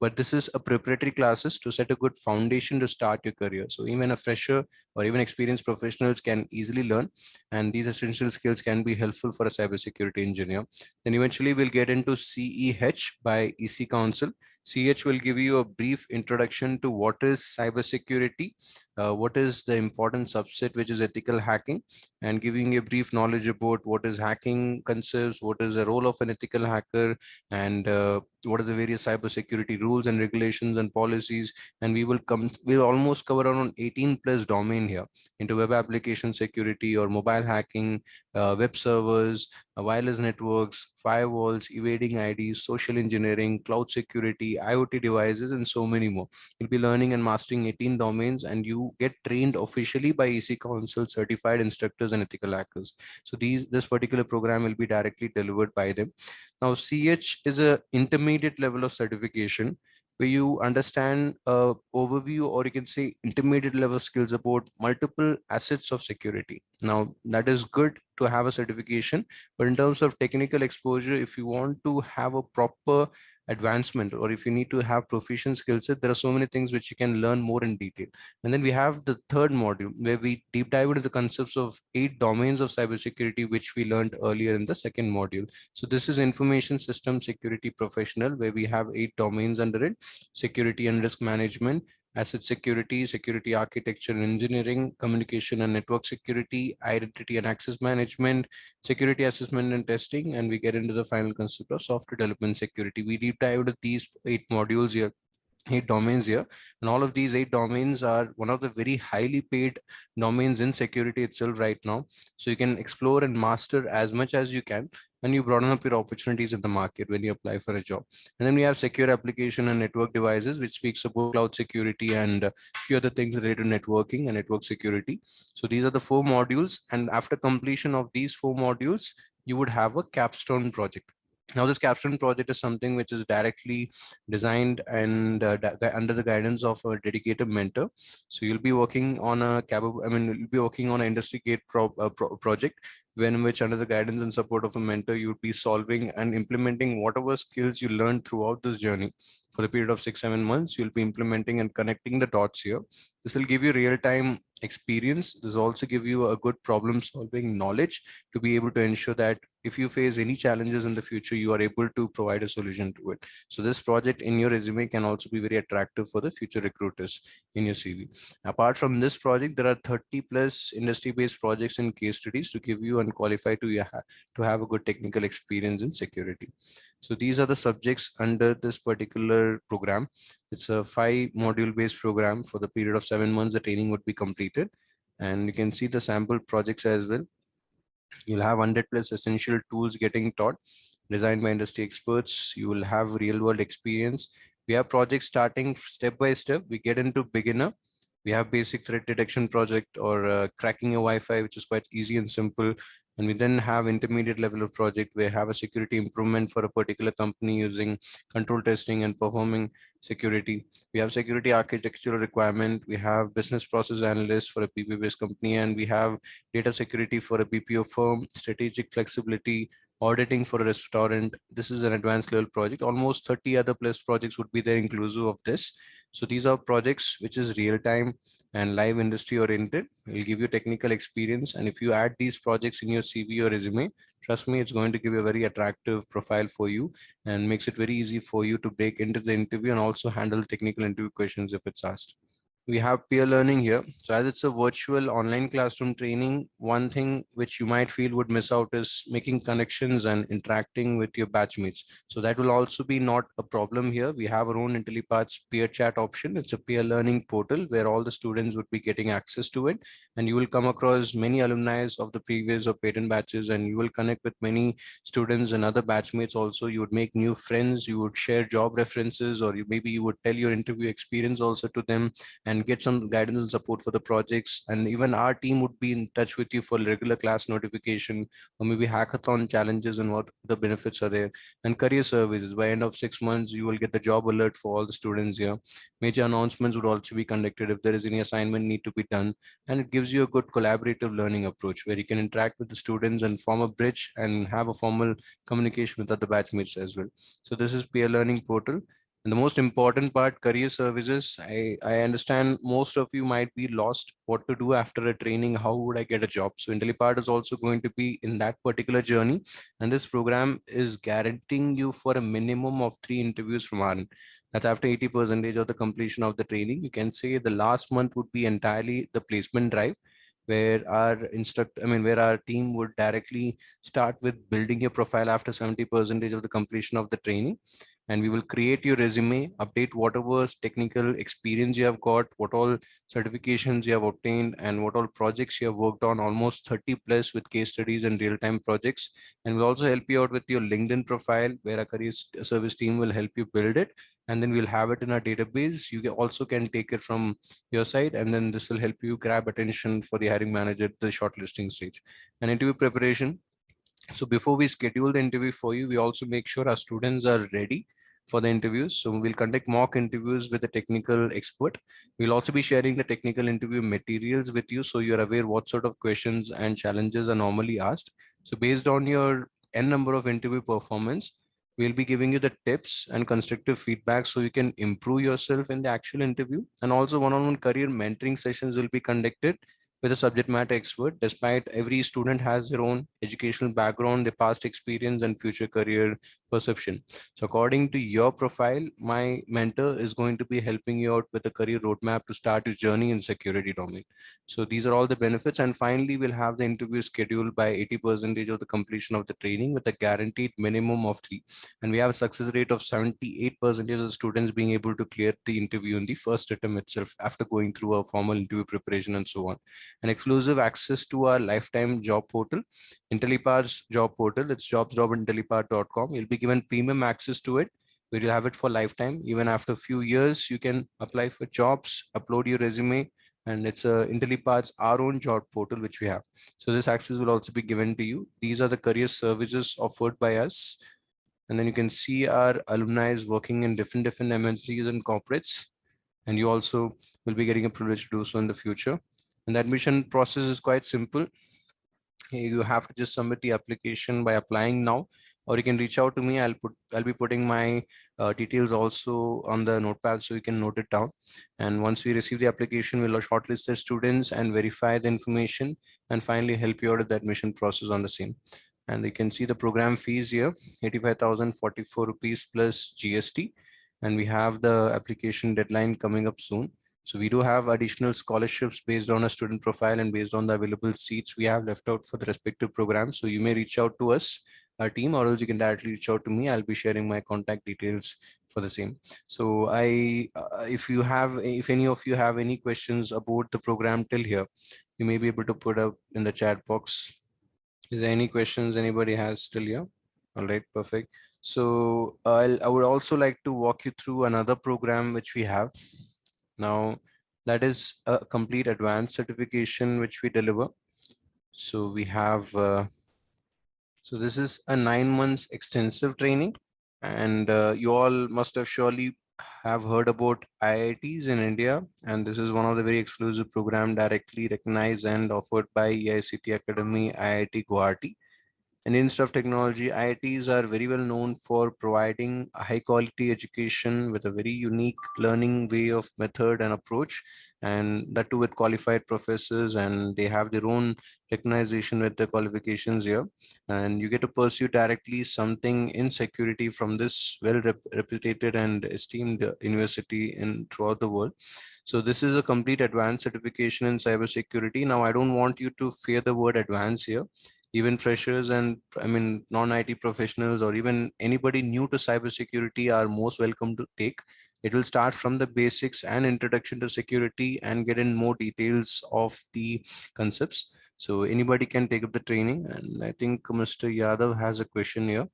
But this is a preparatory classes to set a good foundation to start your career. So even a fresher or even experienced professionals can easily learn, and these essential skills can be helpful for a cybersecurity engineer. Then eventually we'll get into CEH by ECCouncil. CH will give you a brief introduction to what is cybersecurity, what is the important subset which is ethical hacking, and giving you a brief knowledge about what is hacking concepts, what is the role of an ethical hacker, and what are the various cybersecurity rules and regulations and policies. And we'll almost cover around 18 plus domain here into web application security or mobile hacking, web servers, wireless networks, firewalls, evading IDs, social engineering, cloud security, IoT devices, and so many more. You'll be learning and mastering 18 domains, and you get trained officially by ECCouncil certified instructors and ethical hackers. So this particular program will be directly delivered by them. Now, CH is a intermediate level of certification where you understand overview, or you can say intermediate level skills about multiple assets of security. Now, that is good to have a certification, but in terms of technical exposure, if you want to have a proper advancement, or if you need to have proficient skill set, there are so many things which you can learn more in detail. And then we have the third module where we deep dive into the concepts of 8 domains of cybersecurity, which we learned earlier in the second module. So this is information system security professional, where we have 8 domains under it: security and risk management, asset security, security architecture and engineering, communication and network security, identity and access management, security assessment and testing, and we get into the final concept of software development security. We deep dive into these 8 modules here, 8 domains here, and all of these 8 domains are one of the very highly paid domains in security itself right now. So you can explore and master as much as you can, and you broaden up your opportunities in the market when you apply for a job. And then we have secure application and network devices, which speaks about cloud security and a few other things related to networking and network security. So these are the 4 modules, and after completion of these 4 modules, you would have a capstone project. Now, this Capstone project is something which is directly designed and under the guidance of a dedicated mentor. So you'll be working on you'll be working on an industry gate project, when in which under the guidance and support of a mentor, you'll be solving and implementing whatever skills you learned throughout this journey. For the period of 6-7 months, you'll be implementing and connecting the dots here. This will give you real-time experience. This will also give you a good problem solving knowledge to be able to ensure that if you face any challenges in the future, you are able to provide a solution to it. So this project in your resume can also be very attractive for the future recruiters in your CV. Apart from this project, there are 30 plus industry-based projects and case studies to give you and qualify to have a good technical experience in security. So these are the subjects under this particular program. It's a 5-module based program. For the period of 7 months, the training would be completed, and you can see the sample projects as well. You'll have 100 plus essential tools getting taught, designed by industry experts. You will have real world experience. We have projects starting step by step. We get into beginner. We have basic threat detection project, or cracking a Wi-Fi, which is quite easy and simple. And we then have intermediate level of project where have a security improvement for a particular company using control testing and performing security. We have security architectural requirement. We have business process analyst for a PPP based company, and we have data security for a BPO firm, strategic flexibility, auditing for a restaurant. This is an advanced level project. Almost 30 other plus projects would be there inclusive of this. So these are projects which is real time and live industry oriented. It will give you technical experience. And if you add these projects in your CV or resume, trust me, it's going to give you a very attractive profile for you and makes it very easy for you to break into the interview and also handle technical interview questions if it's asked. We have peer learning here. So as it's a virtual online classroom training, one thing which you might feel would miss out is making connections and interacting with your batchmates. So that will also be not a problem here. We have our own Intellipaat's peer chat option. It's a peer learning portal where all the students would be getting access to it. And you will come across many alumni of the previous or patent batches, and you will connect with many students and other batchmates also. You would make new friends, you would share job references, or maybe you would tell your interview experience also to them and get some guidance and support for the projects. And even our team would be in touch with you for regular class notification or maybe hackathon challenges and what the benefits are there. And career services, by end of 6 months, you will get the job alert for all the students here. Major announcements would also be conducted if there is any assignment need to be done. And it gives you a good collaborative learning approach where you can interact with the students and form a bridge and have a formal communication with other batchmates as well. So this is peer learning portal. And the most important part, career services. I understand most of you might be lost what to do after a training. How would I get a job? So Intellipaat is also going to be in that particular journey. And this program is guaranteeing you for a minimum of 3 interviews from our end. That's after 80% of the completion of the training. You can say the last month would be entirely the placement drive where where our team would directly start with building your profile after 70% of the completion of the training. And we will create your resume, update whatever technical experience you have got, what all certifications you have obtained, and what all projects you have worked on, almost 30 plus with case studies and real-time projects. And we'll also help you out with your LinkedIn profile, where our career service team will help you build it. And then we'll have it in our database. You also can take it from your side, and then this will help you grab attention for the hiring manager at the shortlisting stage. And interview preparation. So before we schedule the interview for you, we also make sure our students are ready for the interviews. So we'll conduct mock interviews with a technical expert. We'll also be sharing the technical interview materials with you, so you're aware what sort of questions and challenges are normally asked. So based on your n number of interview performance, we'll be giving you the tips and constructive feedback so you can improve yourself in the actual interview. And also one-on-one career mentoring sessions will be conducted with a subject matter expert. Despite every student has their own educational background, their past experience and future career perception. So according to your profile, my mentor is going to be helping you out with a career roadmap to start your journey in security domain. So these are all the benefits. And finally, we'll have the interview scheduled by 80% of the completion of the training with a guaranteed minimum of 3. And we have a success rate of 78% of the students being able to clear the interview in the first attempt itself after going through a formal interview preparation and so on. And exclusive access to our lifetime job portal, Intellipaat's job portal. It's jobs.intellipaat.com. You'll be given premium access to it, where you'll have it for lifetime. Even after a few years, you can apply for jobs, upload your resume, and it's Intellipaat's our own job portal which we have. So this access will also be given to you. These are the career services offered by us. And then you can see our alumni working in different MNCs and corporates. And you also will be getting a privilege to do so in the future. And the admission process is quite simple. You have to just submit the application by applying now, or you can reach out to me. I'll be putting my details also on the notepad so you can note it down. And once we receive the application, we'll shortlist the students and verify the information and finally help you out with the admission process on the same. And you can see the program fees here, 85,044 rupees plus GST. And we have the application deadline coming up soon. So we do have additional scholarships based on a student profile and based on the available seats we have left out for the respective programs. So you may reach out to us, our team, or else you can directly reach out to me. I'll be sharing my contact details for the same. So if any of you have any questions about the program till here, you may be able to put up in the chat box. Is there any questions anybody has till here? All right, perfect. So I would also like to walk you through another program which we have. Now, that is a complete advanced certification which we deliver. So we have So this is a 9 months extensive training, and you all must have surely have heard about IITs in India, and this is one of the very exclusive program directly recognized and offered by IIT Academy, IIT Guwahati. And in of technology, IITs are very well known for providing a high quality education with a very unique learning way of method and approach, and that too with qualified professors, and they have their own recognition with the qualifications here. And you get to pursue directly something in security from this reputed and esteemed university in throughout the world. So this is a complete advanced certification in cybersecurity. Now, I don't want you to fear the word advanced here. Even freshers and non-IT professionals or even anybody new to cybersecurity are most welcome to take. It will start from the basics and introduction to security and get in more details of the concepts. So anybody can take up the training. And I think Mr. Yadav has a question here.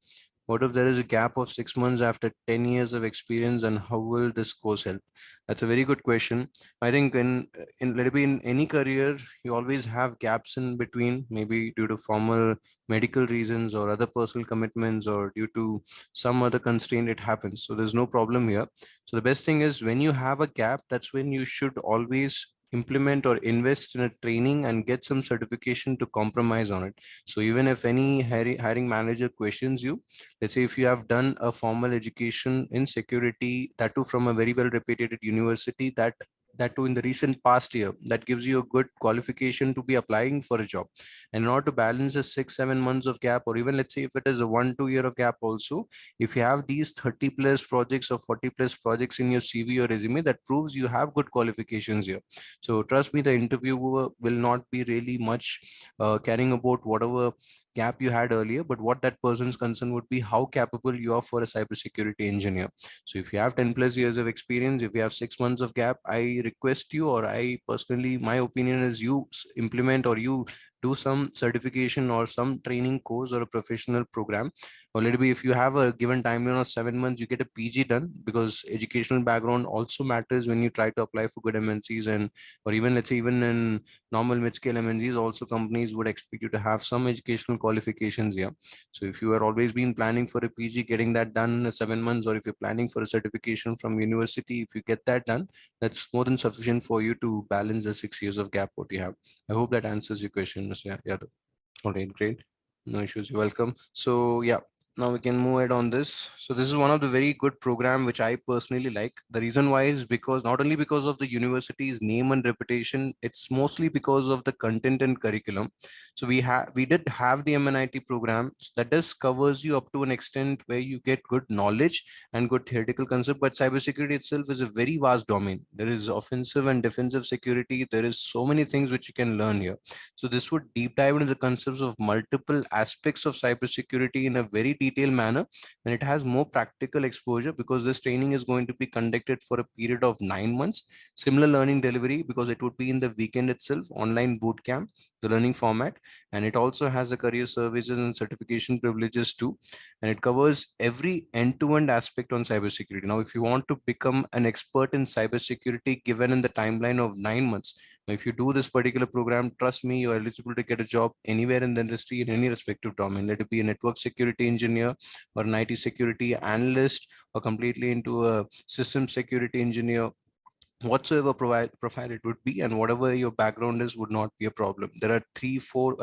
What if there is a gap of 6 months after 10 years of experience, and how will this course help? That's a very good question. I think in let it be in any career, you always have gaps in between, maybe due to formal medical reasons or other personal commitments or due to some other constraint it happens. So there's no problem here. So the best thing is when you have a gap, that's when you should always implement or invest in a training and get some certification to compromise on it. So even if any hiring manager questions you, let's say if you have done a formal education in security, that too from a very well reputed university, that too in the recent past year, that gives you a good qualification to be applying for a job. And in order to balance a 6 7 months of gap, or even let's say if it is a 1 2 year of gap also, if you have these 30 plus projects or 40 plus projects in your CV or resume, that proves you have good qualifications here. So trust me, the interviewer will not be really much caring about whatever gap you had earlier, but what that person's concern would be how capable you are for a cybersecurity engineer. So if you have 10 plus years of experience, if you have 6 months of gap, I request you, or I personally, my opinion is you implement or you do some certification or some training course or a professional program. Or let it be if you have a given timeline of 7 months, you get a PG done, because educational background also matters when you try to apply for good MNCs. And or even let's say even in normal mid-scale MNCs, also companies would expect you to have some educational qualifications here. So if you are always been planning for a PG, getting that done in 7 months, or if you're planning for a certification from university, if you get that done, that's more than sufficient for you to balance the 6 years of gap what you have. I hope that answers your question, Mr. Yadav. All right, great. No issues. You're welcome. So yeah, now we can move ahead on this. So this is one of the very good program which I personally like. The reason why is because not only because of the university's name and reputation, it's mostly because of the content and curriculum. So we did have the MNIT program that does covers you up to an extent where you get good knowledge and good theoretical concept. But cybersecurity itself is a very vast domain. There is offensive and defensive security. There is so many things which you can learn here. So this would deep dive into the concepts of multiple aspects of cybersecurity in a very detailed manner, and it has more practical exposure because this training is going to be conducted for a period of 9 months. Similar learning delivery because it would be in the weekend itself, online boot camp, the learning format, and it also has the career services and certification privileges too, and it covers every end-to-end aspect on cybersecurity. Now, if you want to become an expert in cybersecurity given in the timeline of 9 months, if you do this particular program, trust me, you're eligible to get a job anywhere in the industry in any respective domain. Let it be a network security engineer or an IT security analyst or completely into a system security engineer. Whatsoever profile it would be, and whatever your background is would not be a problem. There are four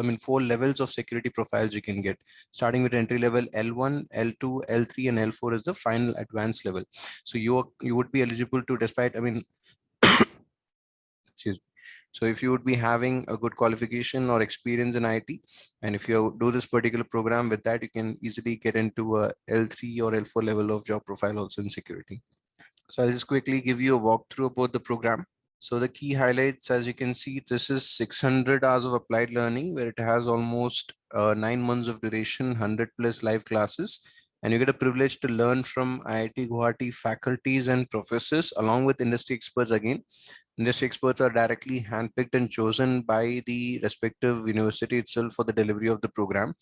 levels of security profiles you can get, starting with entry level L1, L2, L3, and L4 is the final advanced level. So you would be eligible to, despite excuse me. So if you would be having a good qualification or experience in IT, and if you do this particular program with that, you can easily get into a L3 or L4 level of job profile also in security. So I'll just quickly give you a walkthrough about the program. So the key highlights, as you can see, this is 600 hours of applied learning where it has almost 9 months of duration, 100 plus live classes, and you get a privilege to learn from IIT Guwahati faculties and professors along with industry experts again. Industry experts are directly handpicked and chosen by the respective university itself for the delivery of the program.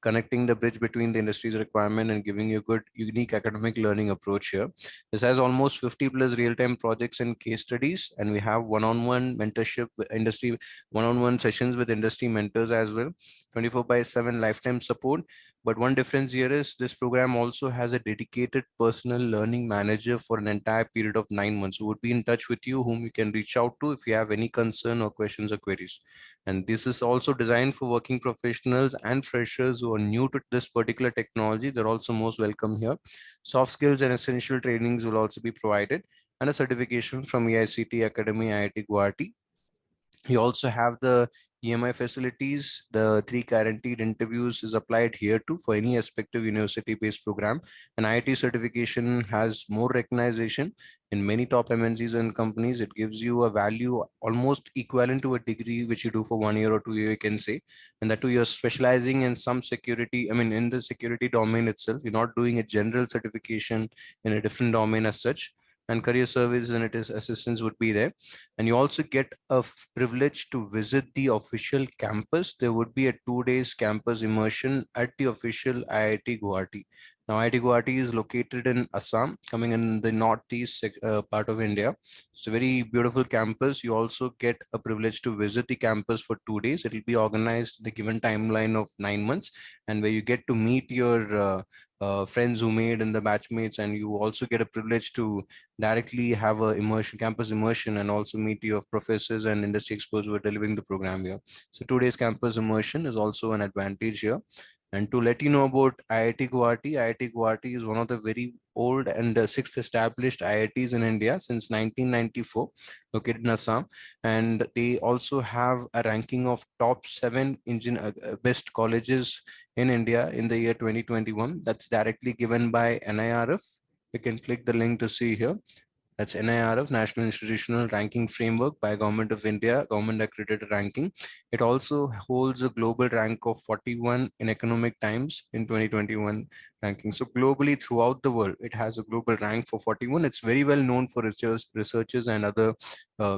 connecting the bridge between the industry's requirement and giving you a good, unique academic learning approach here. This has almost 50 plus real-time projects and case studies, and we have one-on-one mentorship with industry, one-on-one sessions with industry mentors as well, 24/7 lifetime support. But one difference here is this program also has a dedicated personal learning manager for an entire period of 9 months who would be in touch with you, whom you can reach out to if you have any concern or questions or queries. And this is also designed for working professionals and freshers who are new to this particular technology. They're also most welcome here. Soft skills and essential trainings will also be provided, and a certification from IIT Academy, IIT Guwahati. You also have the EMI facilities. The 3 guaranteed interviews is applied here too for any respective university-based program. An IIT certification has more recognition in many top MNCs and companies. It gives you a value almost equivalent to a degree which you do for 1 year or 2 year, you can say. And that too, you're specializing in some security, I mean, in the security domain itself. You're not doing a general certification in a different domain as such. And career service and its assistance would be there. And you also get a privilege to visit the official campus. There would be a 2 days campus immersion at the official IIT Guwahati. Now, IIT Guwahati is located in Assam, coming in the northeast part of India. It's a very beautiful campus. You also get a privilege to visit the campus for 2 days. It will be organized the given timeline of 9 months, and where you get to meet your friends who made and the batchmates, and you also get a privilege to directly have a immersion, campus immersion, and also meet your professors and industry experts who are delivering the program here. So 2 days campus immersion is also an advantage here. And to let you know about IIT Guwahati is one of the very old and the sixth established IITs in India since 1994, located in Assam. And they also have a ranking of top 7 best colleges in India in the year 2021. That's directly given by NIRF. You can click the link to see here. That's NIRF, National Institutional Ranking Framework by Government of India, government accredited ranking. It also holds a global rank of 41 in Economic Times in 2021 ranking. So globally throughout the world, it has a global rank for 41. It's very well known for researchers and other uh,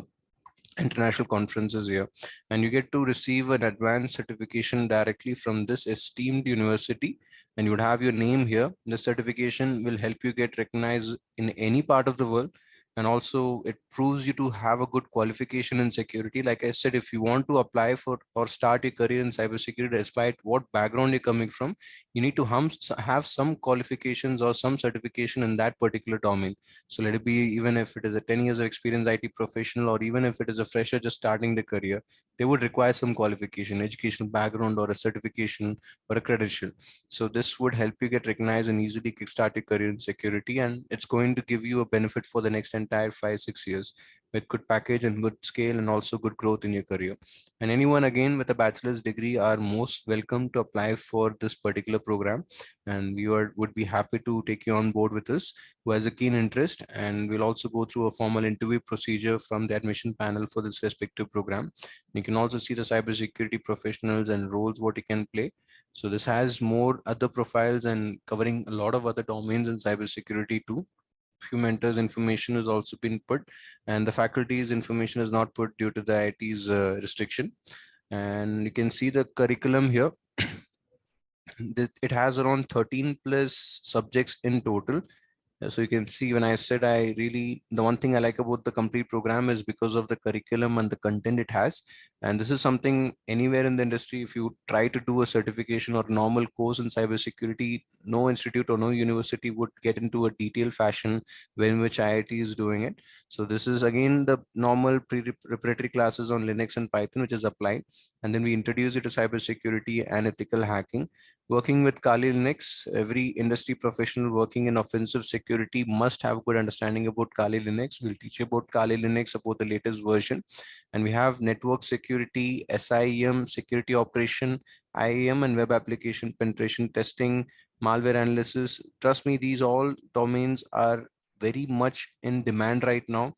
international conferences here, and you get to receive an advanced certification directly from this esteemed university, and you would have your name here. The certification will help you get recognized in any part of the world, and also it proves you to have a good qualification in security. Like I said, if you want to apply for or start your career in cybersecurity, despite what background you're coming from, you need to have some qualifications or some certification in that particular domain. So let it be, even if it is a 10 years of experience IT professional, or even if it is a fresher just starting the career, they would require some qualification, educational background, or a certification or a credential. So this would help you get recognized and easily kickstart your career in security. And it's going to give you a benefit for the next entire 5-6 years with good package and good scale and also good growth in your career. And anyone again with a bachelor's degree are most welcome to apply for this particular program. And would be happy to take you on board with us who has a keen interest, and we'll also go through a formal interview procedure from the admission panel for this respective program. You can also see the cybersecurity professionals and roles what you can play. So this has more other profiles and covering a lot of other domains in cybersecurity too. Few mentors information has also been put, and the faculty's information is not put due to the IIT's restriction. And you can see the curriculum here. It has around 13 plus subjects in total. So you can see when I said the one thing I like about the complete program is because of the curriculum and the content it has. And this is something anywhere in the industry, if you try to do a certification or normal course in cybersecurity, no institute or no university would get into a detailed fashion in which IIT is doing it. So this is again the normal preparatory classes on Linux and Python, which is applied. And then we introduce it to cybersecurity and ethical hacking. Working with Kali Linux, every industry professional working in offensive security must have good understanding about Kali Linux. We'll teach you about Kali Linux, about the latest version. And we have network security, SIEM, security operation, IAM, and web application penetration testing, malware analysis. Trust me, these all domains are very much in demand right now.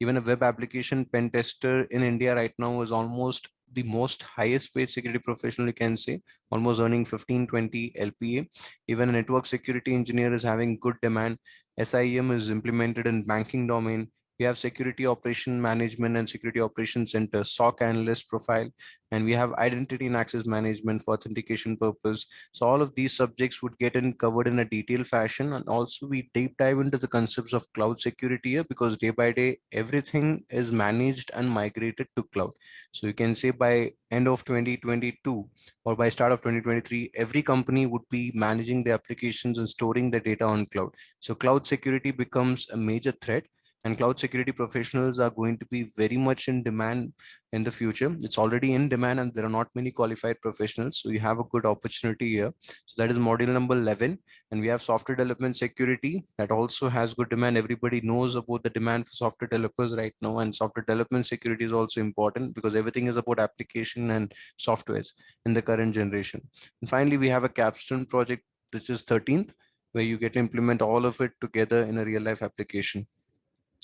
Even a web application pen tester in India right now is almost the most highest paid security professional, you can say, almost earning 15-20 LPA. Even a network security engineer is having good demand. SIEM is implemented in banking domain. We have security operation management and security operations center, SOC analyst profile, and we have identity and access management for authentication purpose. So all of these subjects would get covered in a detailed fashion. And also we deep dive into the concepts of cloud security here, because day by day, everything is managed and migrated to cloud. So you can say by end of 2022 or by start of 2023, every company would be managing their applications and storing the data on cloud. So cloud security becomes a major threat, and cloud security professionals are going to be very much in demand in the future. It's already in demand and there are not many qualified professionals. So you have a good opportunity here. So that is module number 11. And we have software development security that also has good demand. Everybody knows about the demand for software developers right now, and software development security is also important because everything is about application and softwares in the current generation. And finally, we have a Capstone project, which is 13th, where you get to implement all of it together in a real life application.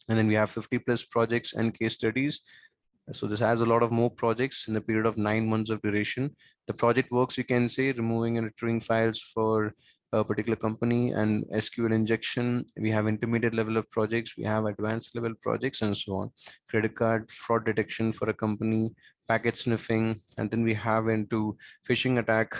And then we have 50 plus projects and case studies. So this has a lot of more projects in a period of 9 months of duration. The project works, you can say, removing and retrieving files for a particular company and SQL injection. We have intermediate level of projects, we have advanced level projects, and so on. Credit card fraud detection for a company, packet sniffing, and then we have into phishing attack,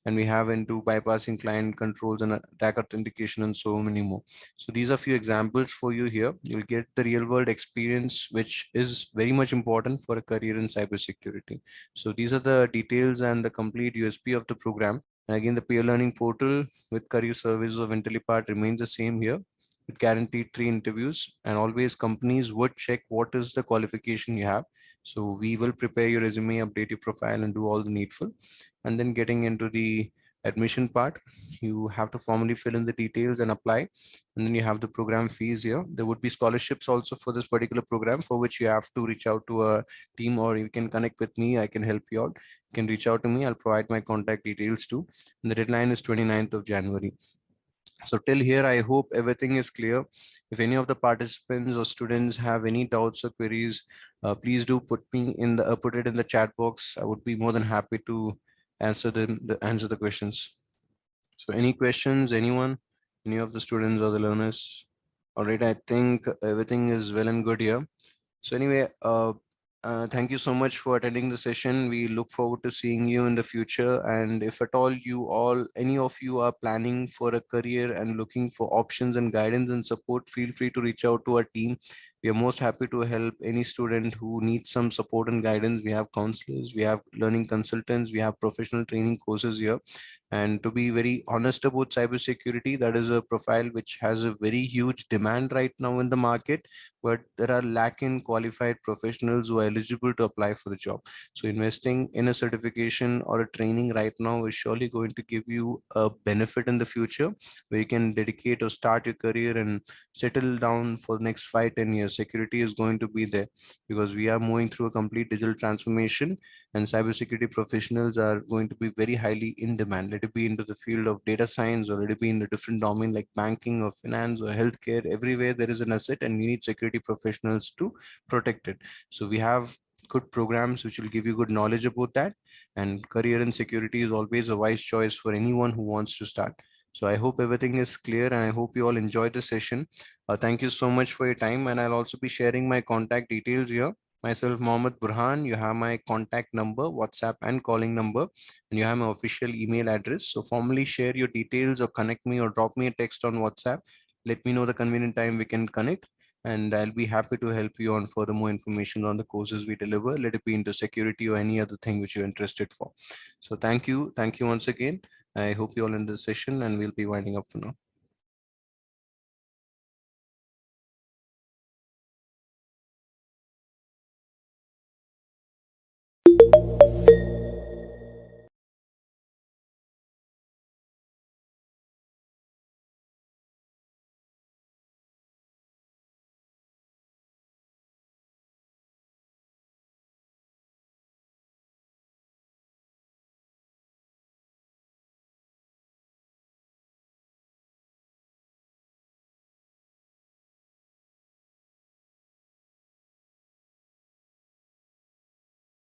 and we have into bypassing client controls and attack authentication, and so many more. So these are few examples for you here. You'll get the real world experience, which is very much important for a career in cybersecurity. So these are the details and the complete USP of the program. And again, the peer learning portal with career services of Intellipaat remains the same here, with guaranteed 3 interviews, and always companies would check what is the qualification you have. So we will prepare your resume, update your profile, and do all the needful. And then getting into the admission part, you have to formally fill in the details and apply. And then you have the program fees here. There would be scholarships also for this particular program, for which you have to reach out to a team, or you can connect with me. I can help you out. You can reach out to me. I'll provide my contact details too. And the deadline is 29th of January. So till here, I hope everything is clear. If any of the participants or students have any doubts or queries, please do put it in the chat box. I would be more than happy to answer the questions. So any questions, anyone, any of the students or the learners? All right, I think everything is well and good here. So anyway, thank you so much for attending the session. We look forward to seeing you in the future. And if at all any of you are planning for a career and looking for options and guidance and support, feel free to reach out to our team. We are most happy to help any student who needs some support and guidance. We have counselors, we have learning consultants, we have professional training courses here. And to be very honest about cybersecurity, that is a profile which has a very huge demand right now in the market, but there are lacking qualified professionals who are eligible to apply for the job. So investing in a certification or a training right now is surely going to give you a benefit in the future, where you can dedicate or start your career and settle down for the next 5-10 years. Security is going to be there because we are moving through a complete digital transformation, and cybersecurity professionals are going to be very highly in demand. Let it be into the field of data science, or let it be in a different domain like banking or finance or healthcare. Everywhere there is an asset, and we need security professionals to protect it. So we have good programs which will give you good knowledge about that. And career in security is always a wise choice for anyone who wants to start. So I hope everything is clear, and I hope you all enjoyed the session. Thank you so much for your time, and I'll also be sharing my contact details here. Myself, Mohammed Burhan. You have my contact number, WhatsApp and calling number, and you have my official email address. So formally share your details or connect me or drop me a text on WhatsApp. Let me know the convenient time we can connect, and I'll be happy to help you on further more information on the courses we deliver. Let it be into security or any other thing which you're interested for. So thank you. Thank you once again. I hope you all in the session, and we'll be winding up for now.